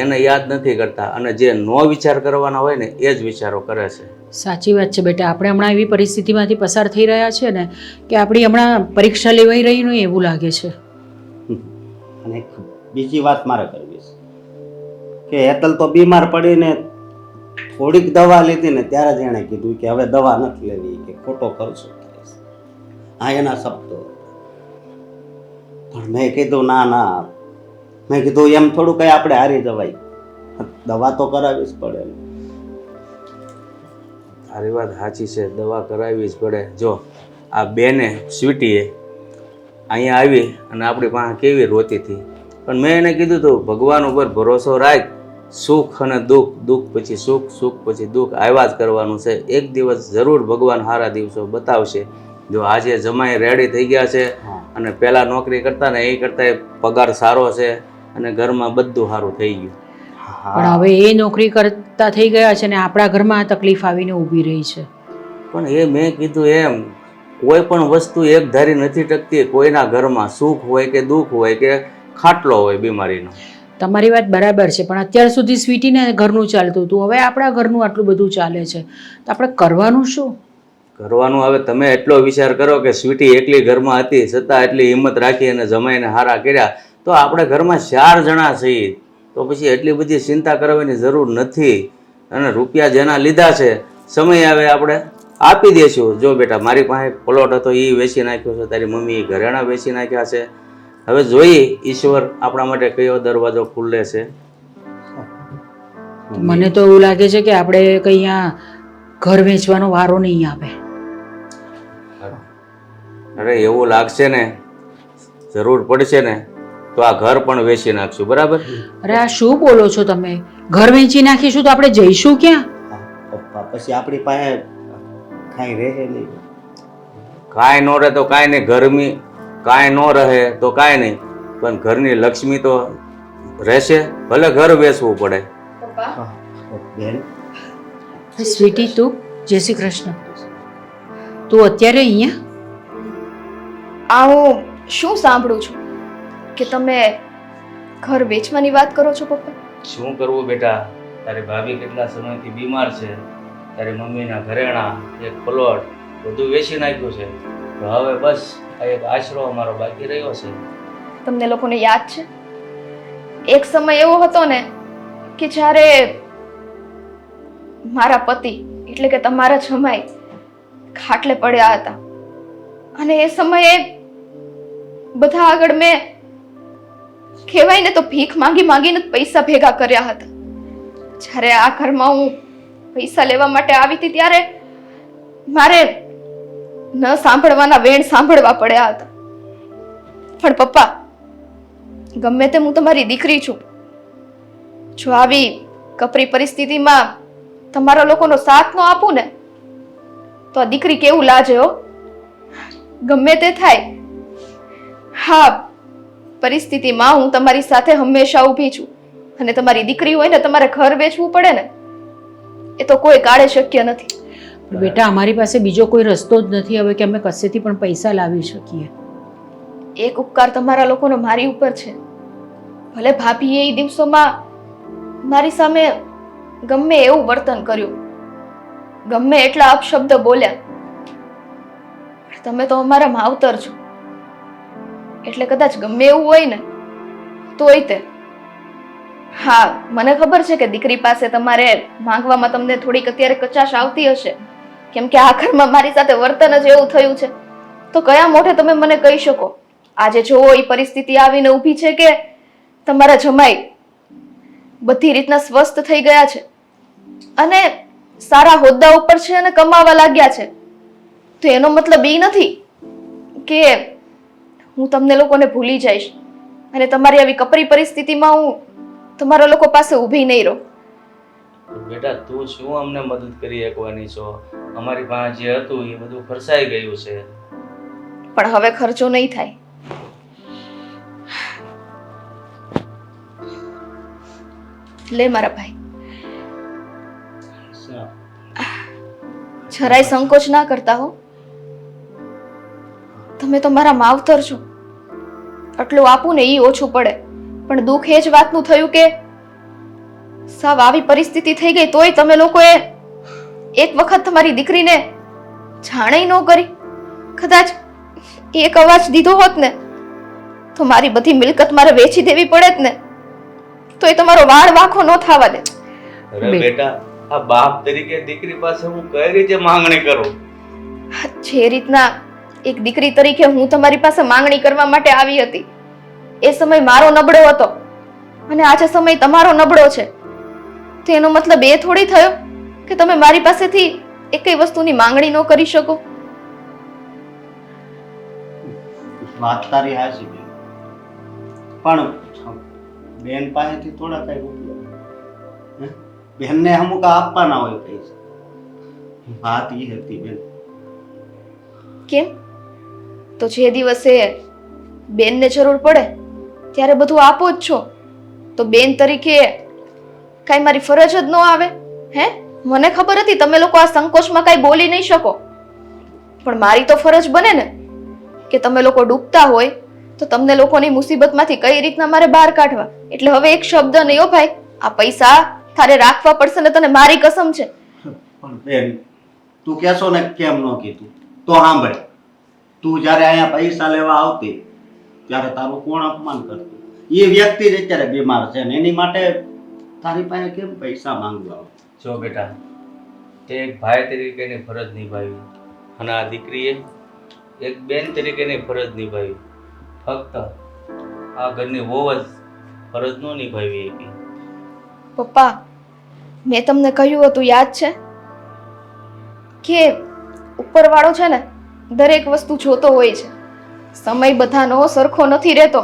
એને યાદ નથી કરતા, અને જે નો વિચાર કરવાના હોય ને એ જ વિચારો કરે છે. સાચી વાત છે બેટા, આપણે હમણાં એવી પરિસ્થિતિમાંથી પસાર થઈ રહ્યા છીએ ને કે આપણી હમણાં પરીક્ષા લેવાઈ રહી નહીં એવું લાગે છે. અને એક બીજી વાત મારે કરવી છે કે હેતલ તો બીમાર પડીને થોડીક દવા લીધી ને ત્યારે જ એણે કીધું કે હવે દવા નથી લેવી, કે ખોટો ખર્ચો થાય છે. હા, એના શબ્દો. પણ મેં કીધું ના ના, મેં કીધું એમ થોડું કઈ આપણે હારી જવાય, દવા તો કરાવવી જ પડે. તારી વાત સાચી છે, દવા કરાવવી જ પડે. જો આ બેને સ્વીટીએ અહીંયા આવી અને આપણી પાસે કેવી રોતી હતી, પણ મેં એને કીધું હતું ભગવાન ઉપર ભરોસો રાખ, સુખ અને દુઃખ, દુઃખ પછી સુખ, સુખ પછી દુઃખ આવ્યા જ કરવાનું છે. એક દિવસ જરૂર ભગવાન સારા દિવસો બતાવશે. જો આજે જમાઈ રેડી થઈ ગયા છે અને પહેલાં નોકરી કરતા ને એ કરતાં પગાર સારો છે અને ઘરમાં બધું સારું થઈ ગયું. પણ હવે એ નોકરી કરતા થઈ ગયા છે ને આપણા ઘરમાં આ તકલીફ આવીને ઊભી રહી છે. પણ એ મેં કીધું એમ કોઈ પણ વસ્તુ એક ધારી નથી ટકતી. કોઈના ઘરમાં સુખ હોય કે દુઃખ હોય કે ખાટલો હોય બીમારીનો. તમારી વાત બરાબર છે, પણ અત્યાર સુધી સ્વીટીને ઘરનું ચાલતું હતું, હવે આપણા ઘરનું આટલું બધું ચાલે છે, તો આપણે કરવાનું શું? કરવાનું હવે તમે એટલો વિચાર કરો કે સ્વીટી એકલી ઘરમાં હતી છતાં એટલી હિંમત રાખી અને જમાઈને હારા કર્યા, તો આપણે ઘરમાં 4 જણા છીએ, તો પછી એટલી બધી ચિંતા કરવાની જરૂર નથી. અને રૂપિયા જેના લીધા છે સમય આવે આપણે આપી દઈશું. જો બેટા, મારી પાસે પ્લોટ હતો એ વેચી નાખ્યો છે, તારી મમ્મી ઘરેણા વેચી નાખ્યા છે. હવે જોઈએ ઈશ્વર આપણા માટે કયો દરવાજો ખુલ્લે છે. મને તો એવું લાગે છે કે આપણે કંઈ આ ઘર વેચવાનો વારો નહીં આવે. અરે એવું લાગશે ને, જરૂર પડશે ને તો આ ઘર પણ વેચી નાખશું, બરાબર? અરે આ શું બોલો છો તમે? ઘર વેચી નાખીશું તો આપણે જઈશું ક્યાં? પપ્પા પછી આપણી પાસે કાંઈ રહે નહીં. કાંઈ ન રહે તો કાંઈ નહીં, ગરમી કાંઈ ન રહે તો કાંઈ નહીં, પણ ઘરની લક્ષ્મી તો રહેશે. ભલે ઘર વેચવું પડે. બેન, સ્વીટી, તું જય શ્રી કૃષ્ણ. તું અત્યારે અહીંયા? આ હું શું સાંભળું છું કે તમે ઘર વેચવાની વાત કરો છો પપ્પા? શું કરવું બેટા, તારી ભાભી કેટલા સમયથી બીમાર છે, તારી મમ્મીના ઘરેણા, એક પ્લોટ બધું વેચી નાખ્યું છે, તો હવે બસ આ એક આશરો અમારો બાકી રહ્યો છે. તમને લોકોને યાદ છે એક સમય એવો હતો ને કે જ્યારે મારા પતિ એટલે કે તમારા જમાઈ ખાટલે પડ્યા હતા, અને એ સમયે બધા આગળ મેં કહેવાય ને તો ભીખ માંગી માંગીને પૈસા ભેગા કર્યા હતા. જ્યારે આ ઘરમાં હું પૈસા લેવા માટે આવી હતી ત્યારે મારે ન સાંભળવાના વેણ સાંભળવા પડ્યા હતા. પણ પપ્પા, ગમે તેમ હું તમારી દીકરી છું. જો આવી કપરી પરિસ્થિતિમાં તમારા લોકોનો સાથ ન આપું ને તો આ દીકરી કેવું લાજે હો. ગમે તે થાય, હા, પરિસ્થિતિમાં હું તમારી સાથે હંમેશા ઊભી છું. અને તમારી દીકરી હોય ને તમારે ઘર વેચવું પડે ને એ તો કોઈ કાળે શક્ય નથી. બેટા, અમારી પાસે બીજો કોઈ રસ્તો જ નથી હવે કે અમે કશેથી પણ પૈસા લાવી શકીએ. એક ઉપકાર તમારા લોકોનો મારી ઉપર છે. ભલે ભાભીએ એ દિવસોમાં મારી સામે ગમે એવું વર્તન કર્યું, ગમે એટલા અપશબ્દ બોલ્યા, તમે તો અમારા માવતર છો, એટલે કદાચ ગમે એવું હોય ને તોય તે. હા, મને ખબર છે કે દીકરી પાસે તમારે માંગવામાં તમને થોડીક અત્યારે કચાશ આવતી હશે, કેમ કે આખરમાં મારી સાથે વર્તન જ એવું થયું છે. તો કયા મોઢે તમે મને કહી શકો? આજે જોવો એ પરિસ્થિતિ આવીને ઊભી છે કે તમારા જમાઈ બધી રીતના સ્વસ્થ થઈ ગયા છે અને સારા હોદ્દા ઉપર છે અને કમાવા લાગ્યા છે. તો એનો મતલબ એ નથી કે હું તમને લોકોને ભૂલી જઈશ અને તમારી આવી કપરી પરિસ્થિતિમાં હું તમારા લોકો પાસે ઊભી નહીં રહું. બેટા તું શું અમને મદદ કરી શકવાની છો? અમારી પાસે જે હતું એ બધું ખર્ચાઈ ગયું છે. પણ હવે ખર્ચો નહીં થાય. લે મારા ભાઈ, જરાય સંકોચ ના કરતા હો. તમે તો મારા માવતર છો, આટલું આપું ને એ ઓછું પડે. પણ દુઃખ એ જ વાતનું થયું કે સાવ આવી પરિસ્થિતિ થઈ ગઈ તોય તમે લોકોએ એક વખત તમારી દીકરીને જાણે ન કરી. કદાચ એક અવાજ દીધો હોત ને તો મારી બધી મિલકત મારે વેચી દેવી પડે જ ને, તો એ તમારો વાળ વાંખો ન થવા દે. અરે બેટા, આ બાપ તરીકે દીકરી પાસે હું કઈ રીતે માંગણી કરું? જે રીતના એક દીકરી તરીકે હું તમારી પાસે માંગણી કરવા માટે આવી હતી, એ સમય મારો નબળો હતો અને આજે સમય તમારો નબળો છે. તો એનો મતલબ એ થોડી થયો કે તમે મારી પાસેથી એકેય વસ્તુની માંગણી ન કરી શકો. વાત તારી હાચી બેન, પણ બેન પાસેથી થોડા કઈ રૂપિયા બેનને અમુક આપવાના હોય પૈસા. વાત એ હતી બેન. કેમ? તો જે દિવસે બેનને જરૂર પડે ત્યારે બધું આપો જ છો, તો બેન તરીકે કાંઈ મારી ફરજ જ ન આવે? હે, મને ખબર હતી તમે લોકો આ સંકોચમાં કાંઈ બોલી નહીં શકો, પણ મારી તો ફરજ બને ને કે તમે લોકો ડૂબતા હોય તો તમને લોકોની મુસીબતમાંથી કઈ રીતના મારે બહાર કાઢવા. એટલે હવે એક શબ્દ નહીં હો ભાઈ, આ પૈસા તારે રાખવા પડશે ને, તને મારી કસમ છે. પણ બેન તું કહેશો ને કેમ ન કીધું તો સાંભળ, તું જ્યારે અહીંયા પૈસા લેવા આવતી ત્યારે તારું કોણ અપમાન કરતું? એ વ્યક્તિ જ અત્યારે બીમાર છે ને એની માટે તારી પાસે કેમ પૈસા માંગવા આવે? જો બેટા, તે એક ભાઈ તરીકેની ફરજ નિભાવી અને આ દીકરીએ એક બેન તરીકેની ફરજ નિભાવી. ફક્ત આ ઘરની વહુ જ ફરજ ન નિભાવી હતી. પપ્પા, મેં તમને કહ્યું હતું યાદ છે કે ઉપરવાળો છે ને દરેક વસ્તુ જોતો હોય છે. સમય બધાનો સરખો નથી રહેતો.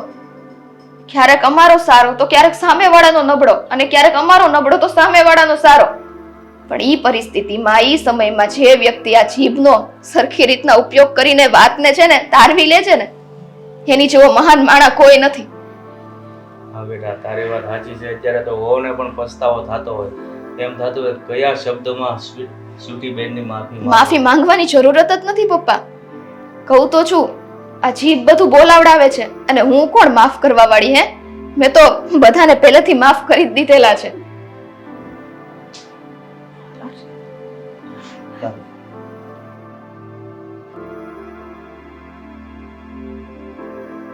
ક્યારેક અમારો સારો તો ક્યારેક સામેવાળાનો નબળો, અને ક્યારેક અમારો નબળો તો સામેવાળાનો સારો. પણ ઈ પરિસ્થિતિમાં ઈ સમયમાં જે વ્યક્તિ આ જીભનો સરખી રીતના ઉપયોગ કરીને વાતને છે ને તારવી લે છે ને, એની જેવો મહાન માણસ કોઈ નથી. હા બેટા, તારી વાત સાચી છે. અત્યારે તો વહુને પણ પસ્તાવો થતો હોય, એમ થતું હોય કયા શબ્દમાં સ્વીટી બેનની માફી માંગવાની જરૂરત જ નથી પપ્પા. કહું તો છું, આ જીભ બધું બોલાવડાવે છે અને હું કોણ માફ કરવા વાળી? હે, મેં તો બધાને પહેલેથી માફ કરી જ દીધેલા છે.